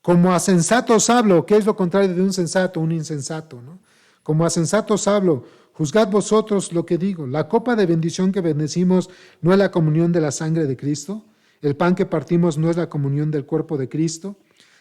Como a sensatos hablo. ¿Qué es lo contrario de un sensato? Un insensato, ¿no? Como a sensatos hablo, juzgad vosotros lo que digo. La copa de bendición que bendecimos no es la comunión de la sangre de Cristo. El pan que partimos no es la comunión del cuerpo de Cristo.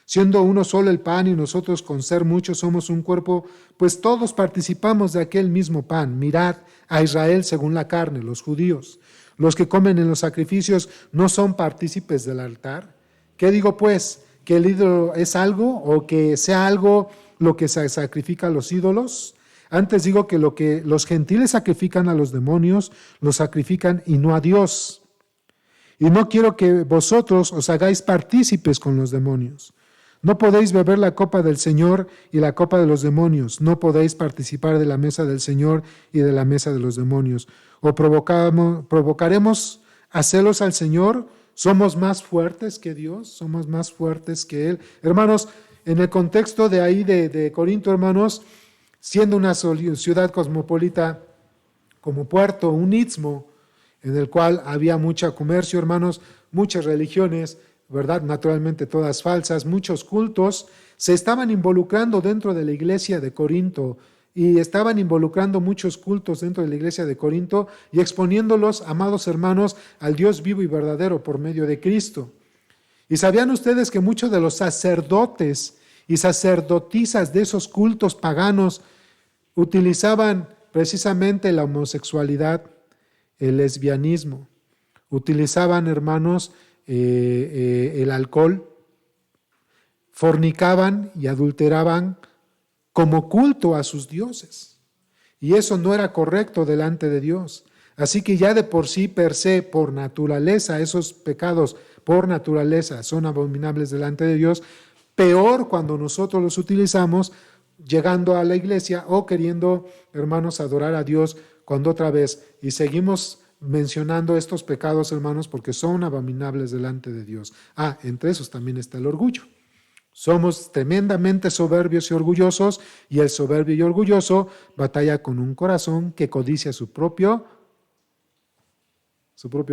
Siendo uno solo el pan y nosotros con ser muchos somos un cuerpo, pues todos participamos de aquel mismo pan. Mirad a Israel según la carne, los judíos. Los que comen en los sacrificios no son partícipes del altar. ¿Qué digo pues? ¿Que el ídolo es algo o que sea algo lo que se sacrifica a los ídolos? Antes digo que lo que los gentiles sacrifican a los demonios, lo sacrifican y no a Dios. Y no quiero que vosotros os hagáis partícipes con los demonios. No podéis beber la copa del Señor y la copa de los demonios. No podéis participar de la mesa del Señor y de la mesa de los demonios. O provocaremos a celos al Señor. ¿Somos más fuertes que Dios? ¿Somos más fuertes que Él? Hermanos, en el contexto de ahí de Corinto, hermanos, siendo una ciudad cosmopolita como puerto, un istmo, en el cual había mucho comercio, hermanos, muchas religiones, ¿verdad? Naturalmente todas falsas, muchos cultos, se estaban involucrando dentro de la iglesia de Corinto y estaban involucrando muchos cultos dentro de la iglesia de Corinto y exponiéndolos, amados hermanos, al Dios vivo y verdadero por medio de Cristo. ¿Y sabían ustedes que muchos de los sacerdotes y sacerdotisas de esos cultos paganos utilizaban precisamente la homosexualidad, el lesbianismo? Utilizaban, hermanos, el alcohol, fornicaban y adulteraban como culto a sus dioses. Y eso no era correcto delante de Dios. Así que ya de por sí, per se, por naturaleza, esos pecados por naturaleza son abominables delante de Dios. Peor cuando nosotros los utilizamos llegando a la iglesia o queriendo, hermanos, adorar a Dios cuando otra vez, y seguimos mencionando estos pecados, hermanos, porque son abominables delante de Dios. Entre esos también está el orgullo. Somos tremendamente soberbios y orgullosos, y el soberbio y orgulloso batalla con un corazón que codicia su propio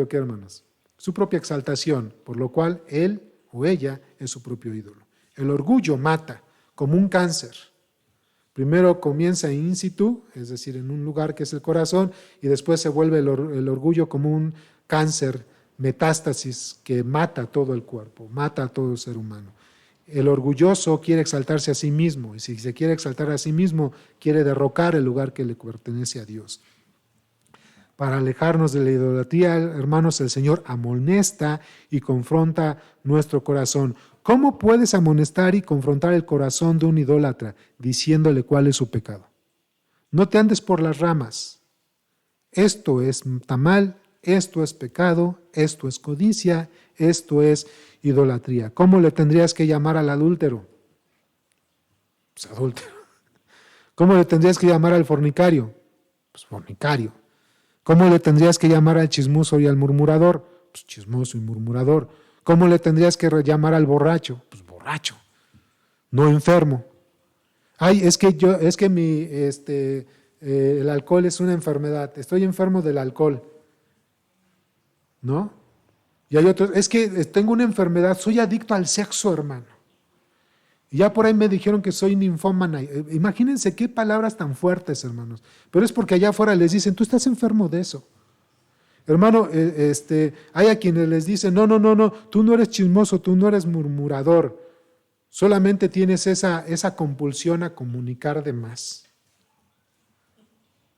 ¿qué, hermanos? Su propia exaltación, por lo cual él o ella es su propio ídolo. El orgullo mata como un cáncer. Primero comienza in situ, es decir, en un lugar que es el corazón, y después se vuelve el orgullo como un cáncer, metástasis, que mata todo el cuerpo, mata a todo el ser humano. El orgulloso quiere exaltarse a sí mismo, y si se quiere exaltar a sí mismo, quiere derrocar el lugar que le pertenece a Dios. Para alejarnos de la idolatría, hermanos, el Señor amonesta y confronta nuestro corazón. ¿Cómo puedes amonestar y confrontar el corazón de un idólatra diciéndole cuál es su pecado? No te andes por las ramas. Esto está mal, esto es pecado, esto es codicia, esto es idolatría. ¿Cómo le tendrías que llamar al adúltero? Pues adúltero. ¿Cómo le tendrías que llamar al fornicario? Pues fornicario. ¿Cómo le tendrías que llamar al chismoso y al murmurador? Pues chismoso y murmurador. ¿Cómo le tendrías que llamar al borracho? Pues borracho, no enfermo. Es que el alcohol es una enfermedad. Estoy enfermo del alcohol, ¿no? Y hay otros, es que tengo una enfermedad, soy adicto al sexo, hermano. Y ya por ahí me dijeron que soy ninfómana. Imagínense qué palabras tan fuertes, hermanos. Pero es porque allá afuera les dicen, tú estás enfermo de eso. Hermano, hay a quienes les dicen, no, tú no eres chismoso, tú no eres murmurador. Solamente tienes esa compulsión a comunicar de más.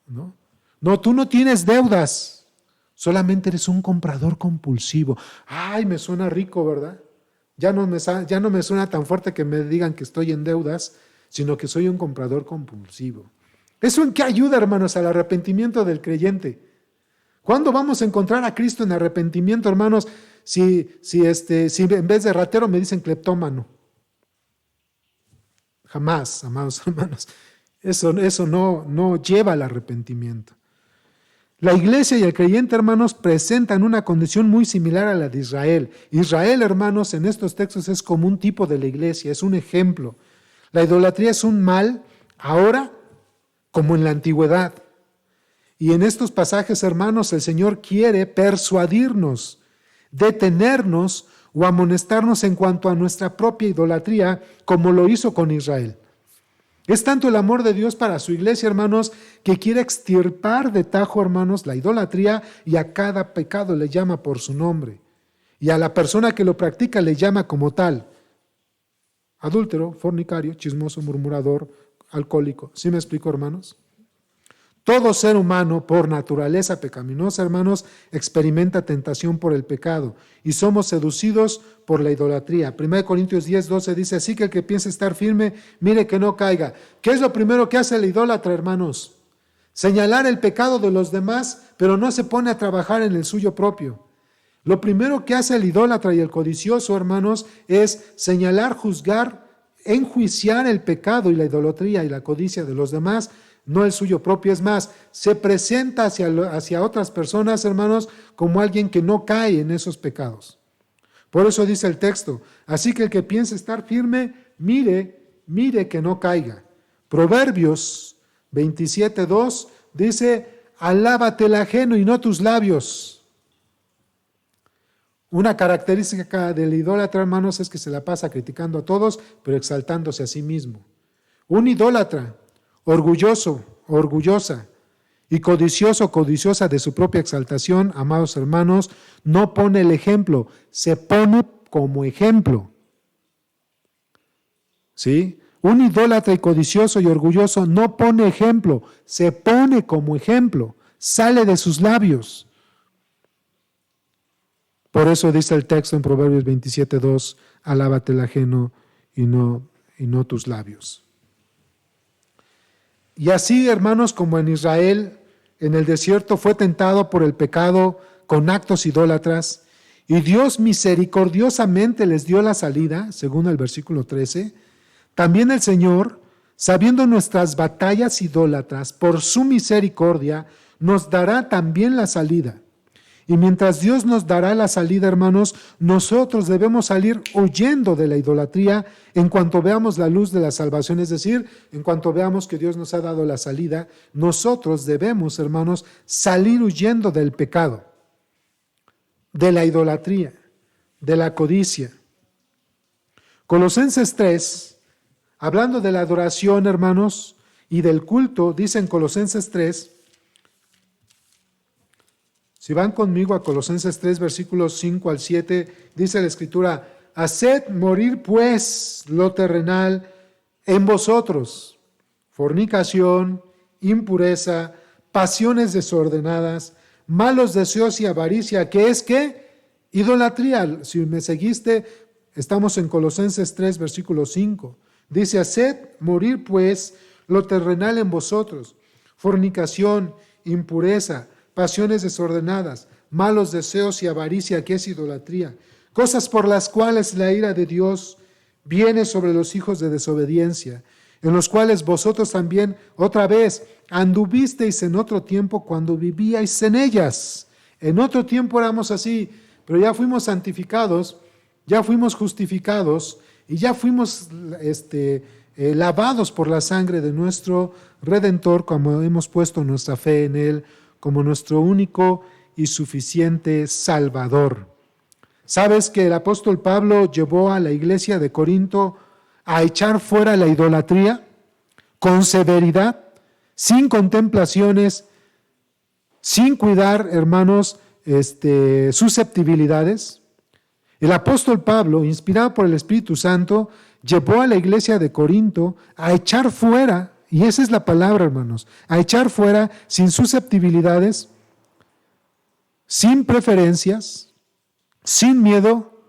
No, tú no tienes deudas. Solamente eres un comprador compulsivo. Ay, me suena rico, ¿verdad? Ya no me suena tan fuerte que me digan que estoy en deudas, sino que soy un comprador compulsivo. ¿Eso en qué ayuda, hermanos, al arrepentimiento del creyente? ¿Cuándo vamos a encontrar a Cristo en arrepentimiento, hermanos, si en vez de ratero me dicen cleptómano? Jamás, amados hermanos. Eso no lleva al arrepentimiento. La iglesia y el creyente, hermanos, presentan una condición muy similar a la de Israel. Israel, hermanos, en estos textos es como un tipo de la iglesia, es un ejemplo. La idolatría es un mal ahora como en la antigüedad. Y en estos pasajes, hermanos, el Señor quiere persuadirnos, detenernos o amonestarnos en cuanto a nuestra propia idolatría, como lo hizo con Israel. Es tanto el amor de Dios para su iglesia, hermanos, que quiere extirpar de tajo, hermanos, la idolatría, y a cada pecado le llama por su nombre. Y a la persona que lo practica le llama como tal: adúltero, fornicario, chismoso, murmurador, alcohólico. ¿Sí me explico, hermanos? Todo ser humano, por naturaleza pecaminosa, hermanos, experimenta tentación por el pecado y somos seducidos por la idolatría. 1 Corintios 10:12 dice: así que el que piensa estar firme, mire que no caiga. ¿Qué es lo primero que hace el idólatra, hermanos? Señalar el pecado de los demás, pero no se pone a trabajar en el suyo propio. Lo primero que hace el idólatra y el codicioso, hermanos, es señalar, juzgar, enjuiciar el pecado y la idolatría y la codicia de los demás, no el suyo propio. Es más, se presenta hacia otras personas, hermanos, como alguien que no cae en esos pecados. Por eso dice el texto: así que el que piense estar firme, mire que no caiga. Proverbios 27:2 dice: alábate el ajeno y no tus labios. Una característica del idólatra, hermanos, es que se la pasa criticando a todos, pero exaltándose a sí mismo. Un idólatra orgulloso, orgullosa y codicioso, codiciosa de su propia exaltación, amados hermanos, no pone el ejemplo, se pone como ejemplo. ¿Sí? Un idólatra y codicioso y orgulloso no pone ejemplo, se pone como ejemplo, sale de sus labios. Por eso dice el texto en Proverbios 27:2, alábate el ajeno y no tus labios. Y así, hermanos, como en Israel, en el desierto fue tentado por el pecado con actos idólatras, y Dios misericordiosamente les dio la salida, según el versículo 13, también el Señor, sabiendo nuestras batallas idólatras, por su misericordia, nos dará también la salida. Y mientras Dios nos dará la salida, hermanos, nosotros debemos salir huyendo de la idolatría en cuanto veamos la luz de la salvación. Es decir, en cuanto veamos que Dios nos ha dado la salida, nosotros debemos, hermanos, salir huyendo del pecado, de la idolatría, de la codicia. Colosenses 3, hablando de la adoración, hermanos, y del culto, dice en Colosenses 3, si van conmigo a Colosenses 3, versículos 5 al 7, dice la Escritura: haced morir pues lo terrenal en vosotros, fornicación, impureza, pasiones desordenadas, malos deseos y avaricia, que es ¿qué? Idolatría. Si me seguiste, estamos en Colosenses 3, versículo 5. Dice: haced morir pues lo terrenal en vosotros, fornicación, impureza, pasiones desordenadas, malos deseos y avaricia, que es idolatría, cosas por las cuales la ira de Dios viene sobre los hijos de desobediencia, en los cuales vosotros también otra vez anduvisteis en otro tiempo cuando vivíais en ellas. En otro tiempo éramos así, pero ya fuimos santificados, ya fuimos justificados y ya fuimos lavados por la sangre de nuestro Redentor, como hemos puesto nuestra fe en Él, como nuestro único y suficiente Salvador. ¿Sabes que el apóstol Pablo llevó a la iglesia de Corinto a echar fuera la idolatría con severidad, sin contemplaciones, sin cuidar, hermanos, susceptibilidades? El apóstol Pablo, inspirado por el Espíritu Santo, llevó a la iglesia de Corinto a echar fuera, y esa es la palabra, hermanos, a echar fuera sin susceptibilidades, sin preferencias, sin miedo,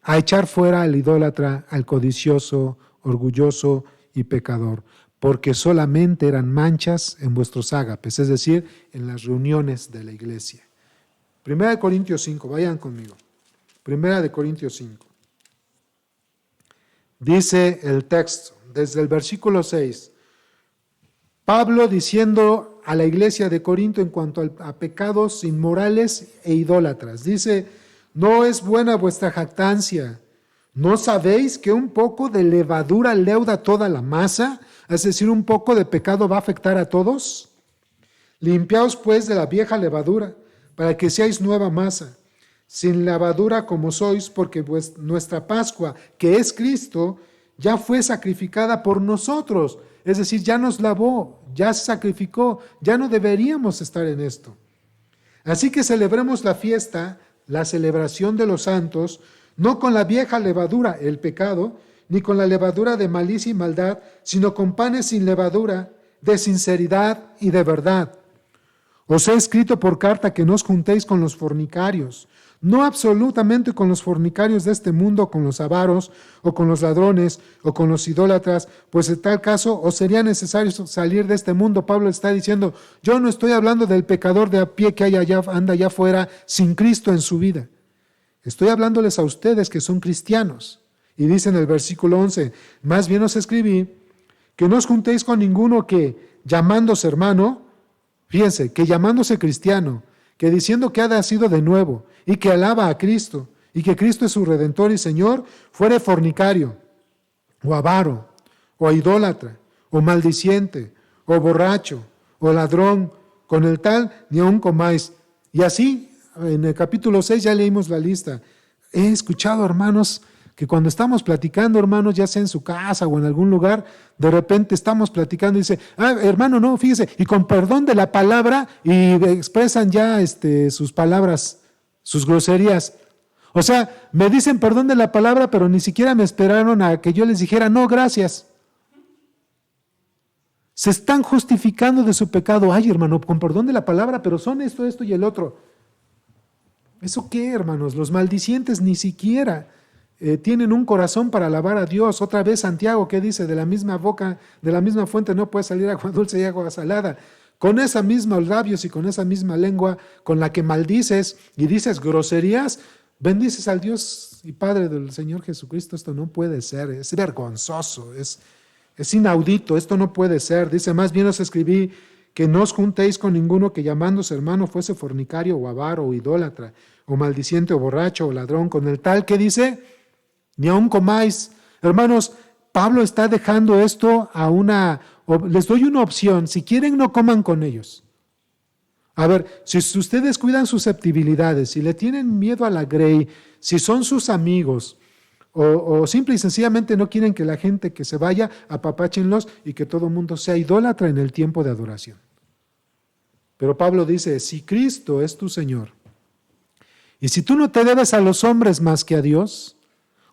a echar fuera al idólatra, al codicioso, orgulloso y pecador. porque solamente eran manchas en vuestros ágapes, es decir, en las reuniones de la iglesia. Primera de Corintios 5, vayan conmigo. Primera de Corintios 5. Dice el texto, desde el versículo 6, Pablo diciendo a la iglesia de Corinto en cuanto a pecados inmorales e idólatras. Dice, no es buena vuestra jactancia. ¿No sabéis que un poco de levadura leuda toda la masa? Es decir, un poco de pecado va a afectar a todos. Limpiaos pues de la vieja levadura, para que seáis nueva masa, sin levadura como sois, porque nuestra Pascua, que es Cristo, ya fue sacrificada por nosotros. Es decir, ya nos lavó, ya se sacrificó, ya no deberíamos estar en esto. Así que celebremos la fiesta, la celebración de los santos, no con la vieja levadura, el pecado, ni con la levadura de malicia y maldad, sino con panes sin levadura, de sinceridad y de verdad. Os he escrito por carta que no os juntéis con los fornicarios, no absolutamente con los fornicarios de este mundo, con los avaros, o con los ladrones, o con los idólatras, pues en tal caso os sería necesario salir de este mundo. Pablo está diciendo, yo no estoy hablando del pecador de a pie que anda allá afuera sin Cristo en su vida. Estoy hablándoles a ustedes que son cristianos. Y dice en el versículo 11, más bien os escribí que no os juntéis con ninguno que, llamándose hermano, fíjense, que llamándose cristiano, que diciendo que ha nacido de nuevo y que alaba a Cristo y que Cristo es su Redentor y Señor, fuere fornicario, o avaro, o idólatra, o maldiciente, o borracho, o ladrón, con el tal ni aun comáis. Y así, en el capítulo 6 ya leímos la lista. He escuchado, hermanos, que cuando estamos platicando, hermanos, ya sea en su casa o en algún lugar, de repente estamos platicando y dice, hermano, no, fíjese, y con perdón de la palabra, y expresan ya sus palabras, sus groserías. O sea, me dicen perdón de la palabra, pero ni siquiera me esperaron a que yo les dijera, no, gracias. Se están justificando de su pecado. Ay, hermano, con perdón de la palabra, pero son esto, esto y el otro. ¿Eso qué, hermanos? Los maldicientes ni siquiera tienen un corazón para alabar a Dios. Otra vez Santiago, ¿qué dice? De la misma boca, de la misma fuente no puede salir agua dulce y agua salada. Con esa misma labios y con esa misma lengua con la que maldices y dices groserías, bendices al Dios y Padre del Señor Jesucristo. Esto no puede ser, es vergonzoso, es inaudito, esto no puede ser. Dice, más bien os escribí que no os juntéis con ninguno que llamándose hermano fuese fornicario o avaro o idólatra o maldiciente o borracho o ladrón, con el tal que dice, ni aun comáis. Hermanos, Pablo está dejando esto les doy una opción, si quieren no coman con ellos. A ver, si ustedes cuidan susceptibilidades, si le tienen miedo a la grey, si son sus amigos, o simple y sencillamente no quieren que la gente que se vaya, apapáchenlos y que todo el mundo sea idólatra en el tiempo de adoración. Pero Pablo dice, si Cristo es tu Señor, y si tú no te debes a los hombres más que a Dios,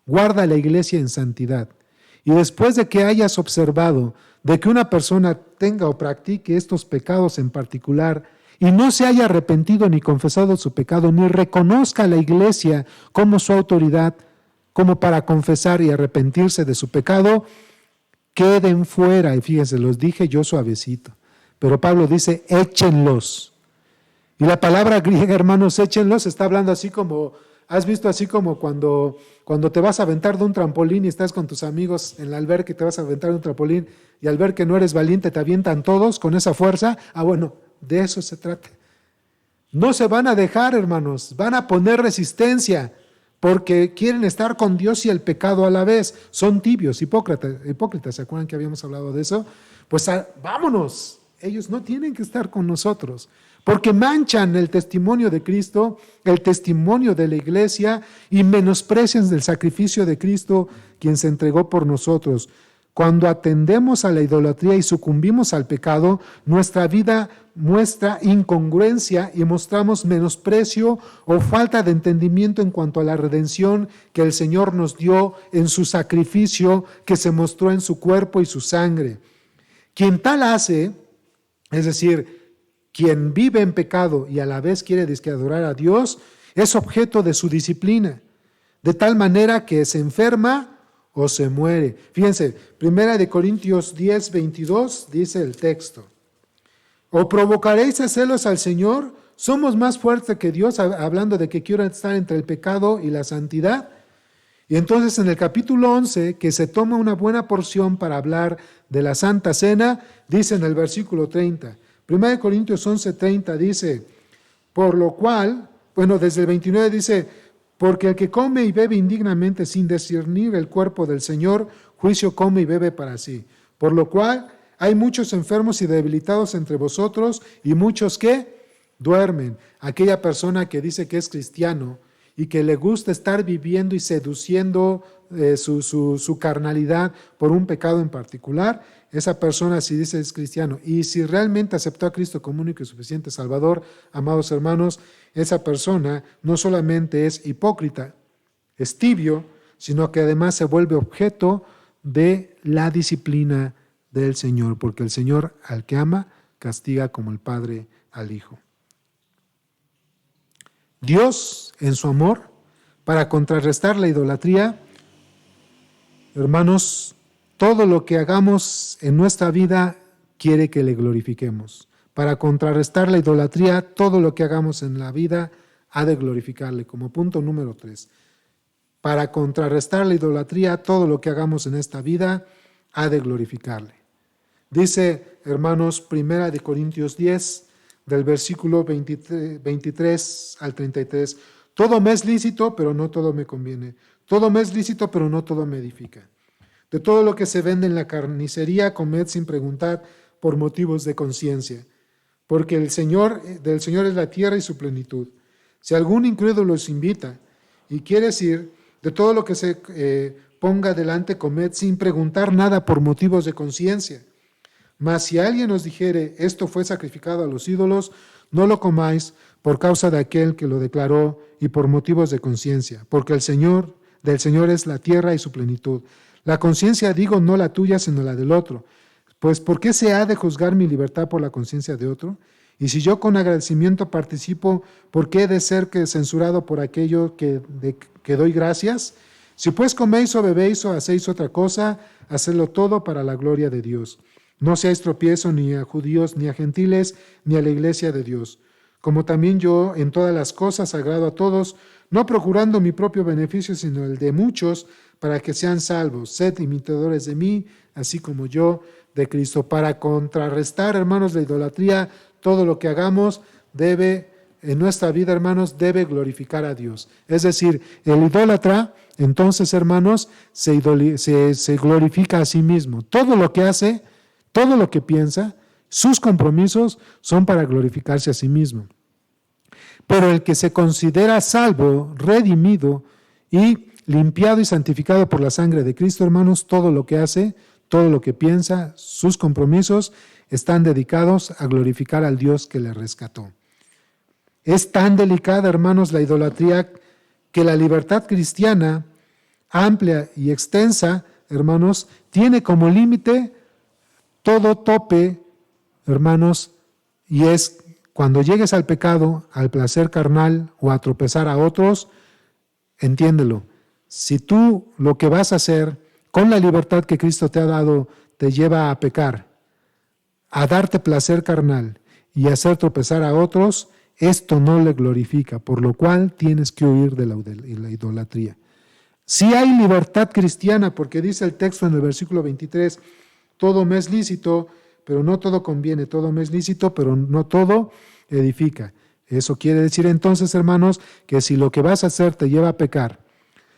guarda la iglesia en santidad. Y después de que hayas observado de que una persona tenga o practique estos pecados en particular, y no se haya arrepentido ni confesado su pecado, ni reconozca a la iglesia como su autoridad, como para confesar y arrepentirse de su pecado, queden fuera. Y fíjense, los dije yo suavecito. Pero Pablo dice, échenlos. Y la palabra griega, hermanos, échenlos, está hablando así como, ¿has visto así como cuando te vas a aventar de un trampolín y estás con tus amigos en la alberca y te vas a aventar de un trampolín y al ver que no eres valiente te avientan todos con esa fuerza? Bueno, de eso se trata. No se van a dejar, hermanos, van a poner resistencia porque quieren estar con Dios y el pecado a la vez. Son tibios, hipócritas, ¿se acuerdan que habíamos hablado de eso? Pues vámonos, ellos no tienen que estar con nosotros, porque manchan el testimonio de Cristo, el testimonio de la iglesia y menosprecian el sacrificio de Cristo, quien se entregó por nosotros. Cuando atendemos a la idolatría y sucumbimos al pecado, nuestra vida muestra incongruencia y mostramos menosprecio o falta de entendimiento en cuanto a la redención que el Señor nos dio en su sacrificio que se mostró en su cuerpo y su sangre. Quien tal hace, es decir, quien vive en pecado y a la vez quiere adorar a Dios, es objeto de su disciplina, de tal manera que se enferma o se muere. Fíjense, 1 Corintios 10, 22 dice el texto. ¿O provocaréis a celos al Señor? ¿Somos más fuertes que Dios? Hablando de que quiero estar entre el pecado y la santidad. Y entonces en el capítulo 11, que se toma una buena porción para hablar de la Santa Cena, dice en el versículo 30. 1 Corintios 11, 30 dice, por lo cual, bueno, desde el 29 dice, porque el que come y bebe indignamente sin discernir el cuerpo del Señor, juicio come y bebe para sí. Por lo cual hay muchos enfermos y debilitados entre vosotros y muchos que duermen. Aquella persona que dice que es cristiano y que le gusta estar viviendo y seduciendo su carnalidad por un pecado en particular, esa persona si dice es cristiano y si realmente aceptó a Cristo como único y suficiente Salvador, amados hermanos, esa persona no solamente es hipócrita, es tibio, sino que además se vuelve objeto de la disciplina del Señor, porque el Señor al que ama castiga como el Padre al Hijo. Dios, en su amor, para contrarrestar la idolatría, hermanos, todo lo que hagamos en nuestra vida quiere que le glorifiquemos. Para contrarrestar la idolatría, todo lo que hagamos en la vida ha de glorificarle. Como punto número 3. Para contrarrestar la idolatría, todo lo que hagamos en esta vida ha de glorificarle. Dice, hermanos, 1 Corintios 10, del versículo 23 al 33, todo me es lícito, pero no todo me conviene. Todo me es lícito, pero no todo me edifica. De todo lo que se vende en la carnicería, comed sin preguntar por motivos de conciencia, porque del Señor es la tierra y su plenitud. Si algún incrédulo os invita y quieres ir, de todo lo que se ponga delante, comed sin preguntar nada por motivos de conciencia. Mas si alguien os dijere, esto fue sacrificado a los ídolos, no lo comáis por causa de aquel que lo declaró y por motivos de conciencia, porque del Señor es la tierra y su plenitud. La conciencia, digo, no la tuya, sino la del otro. Pues, ¿por qué se ha de juzgar mi libertad por la conciencia de otro? Y si yo con agradecimiento participo, ¿por qué he de ser censurado por aquello que doy gracias? Si pues coméis o bebéis o hacéis otra cosa, hacedlo todo para la gloria de Dios. No seáis tropiezo ni a judíos, ni a gentiles, ni a la iglesia de Dios. Como también yo en todas las cosas agrado a todos, no procurando mi propio beneficio, sino el de muchos, para que sean salvos. Sed imitadores de mí, así como yo de Cristo. Para contrarrestar, hermanos, la idolatría, todo lo que hagamos en nuestra vida, hermanos, debe glorificar a Dios. Es decir, el idólatra, entonces, hermanos, se glorifica a sí mismo. Todo lo que hace, todo lo que piensa, sus compromisos son para glorificarse a sí mismo. Pero el que se considera salvo, redimido y limpiado y santificado por la sangre de Cristo, hermanos, todo lo que hace, todo lo que piensa, sus compromisos están dedicados a glorificar al Dios que le rescató. Es tan delicada, hermanos, la idolatría que la libertad cristiana, amplia y extensa, hermanos, tiene como límite todo tope, hermanos, y es cuando llegues al pecado, al placer carnal o a tropezar a otros, entiéndelo. Si tú lo que vas a hacer con la libertad que Cristo te ha dado te lleva a pecar, a darte placer carnal y a hacer tropezar a otros, esto no le glorifica, por lo cual tienes que huir de la idolatría. Si hay libertad cristiana, porque dice el texto en el versículo 23, todo me es lícito, pero no todo conviene, todo me es lícito, pero no todo edifica. Eso quiere decir entonces, hermanos, que si lo que vas a hacer te lleva a pecar,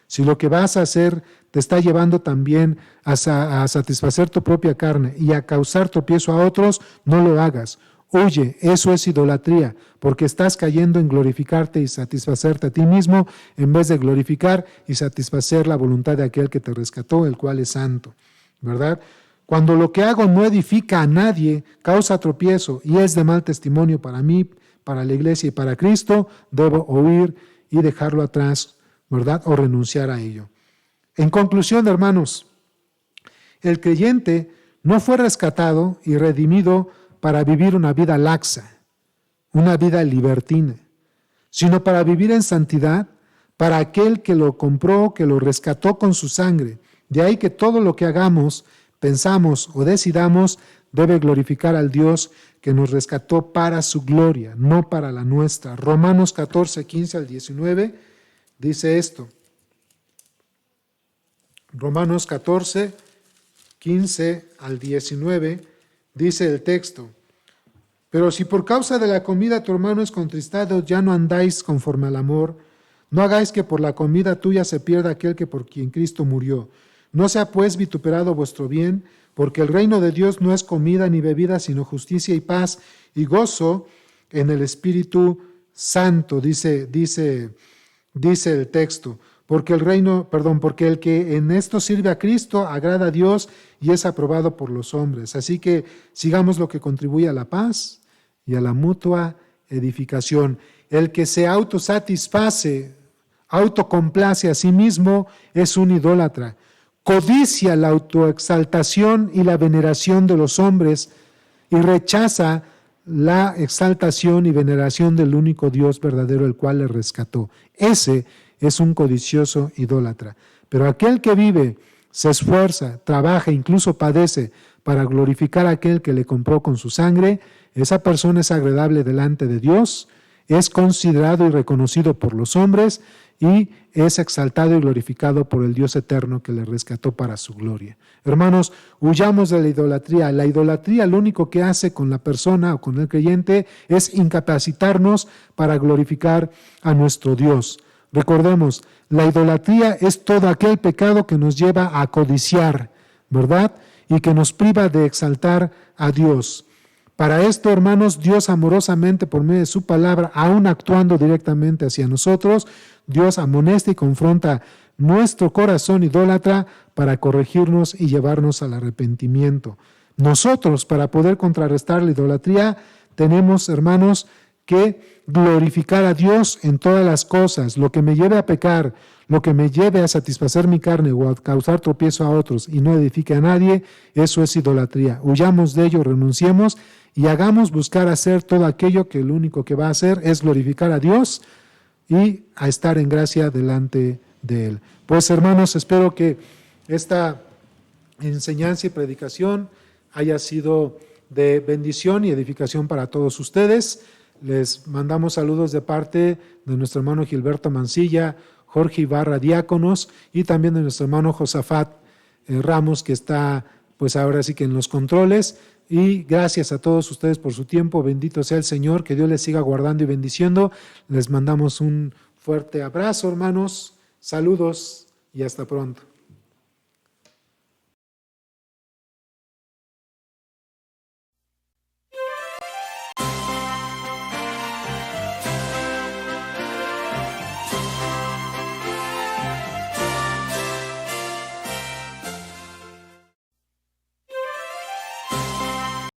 si lo que vas a hacer te está llevando también a satisfacer tu propia carne y a causar tropiezo a otros, no lo hagas. Huye, eso es idolatría, porque estás cayendo en glorificarte y satisfacerte a ti mismo en vez de glorificar y satisfacer la voluntad de aquel que te rescató, el cual es santo, ¿verdad? Cuando lo que hago no edifica a nadie, causa tropiezo y es de mal testimonio para mí, para la iglesia y para Cristo, debo huir y dejarlo atrás, ¿verdad? O renunciar a ello. En conclusión, hermanos, el creyente no fue rescatado y redimido para vivir una vida laxa, una vida libertina, sino para vivir en santidad, para aquel que lo compró, que lo rescató con su sangre, De ahí que todo lo que hagamos, pensamos o decidamos debe glorificar al Dios que nos rescató para su gloria, no para la nuestra. Romanos 14, 15 al 19 dice esto. Romanos 14, 15 al 19 dice el texto: pero si por causa de la comida tu hermano es contristado, ya no andáis conforme al amor. No hagáis que por la comida tuya se pierda aquel que por quien Cristo murió. No sea pues vituperado vuestro bien, porque el reino de Dios no es comida ni bebida, sino justicia y paz y gozo en el Espíritu Santo, dice el texto. Porque el que en esto sirve a Cristo agrada a Dios y es aprobado por los hombres. Así que sigamos lo que contribuye a la paz y a la mutua edificación. El que se autosatisface, autocomplace a sí mismo, es un idólatra. Codicia la autoexaltación y la veneración de los hombres y rechaza la exaltación y veneración del único Dios verdadero, el cual le rescató. Ese es un codicioso idólatra. Pero aquel que vive, se esfuerza, trabaja, incluso padece para glorificar a aquel que le compró con su sangre, esa persona es agradable delante de Dios, es considerado y reconocido por los hombres y es exaltado y glorificado por el Dios eterno que le rescató para su gloria. Hermanos, huyamos de la idolatría. La idolatría lo único que hace con la persona o con el creyente es incapacitarnos para glorificar a nuestro Dios. Recordemos, la idolatría es todo aquel pecado que nos lleva a codiciar, ¿verdad? Y que nos priva de exaltar a Dios. Para esto, hermanos, Dios amorosamente, por medio de su palabra, aún actuando directamente hacia nosotros, Dios amonesta y confronta nuestro corazón idólatra para corregirnos y llevarnos al arrepentimiento. Nosotros, para poder contrarrestar la idolatría, tenemos, hermanos, que glorificar a Dios en todas las cosas. Lo que me lleve a pecar, lo que me lleve a satisfacer mi carne o a causar tropiezo a otros y no edifique a nadie, eso es idolatría. Huyamos de ello, renunciemos y hagamos buscar hacer todo aquello que lo único que va a hacer es glorificar a Dios y a estar en gracia delante de Él. Pues hermanos, espero que esta enseñanza y predicación haya sido de bendición y edificación para todos ustedes. Les mandamos saludos de parte de nuestro hermano Gilberto Mancilla, Jorge Ibarra, diáconos, y también de nuestro hermano Josafat Ramos, que está pues ahora sí que en los controles. Y gracias a todos ustedes por su tiempo. Bendito sea el Señor, que Dios les siga guardando y bendiciendo. Les mandamos un fuerte abrazo, hermanos. Saludos y hasta pronto.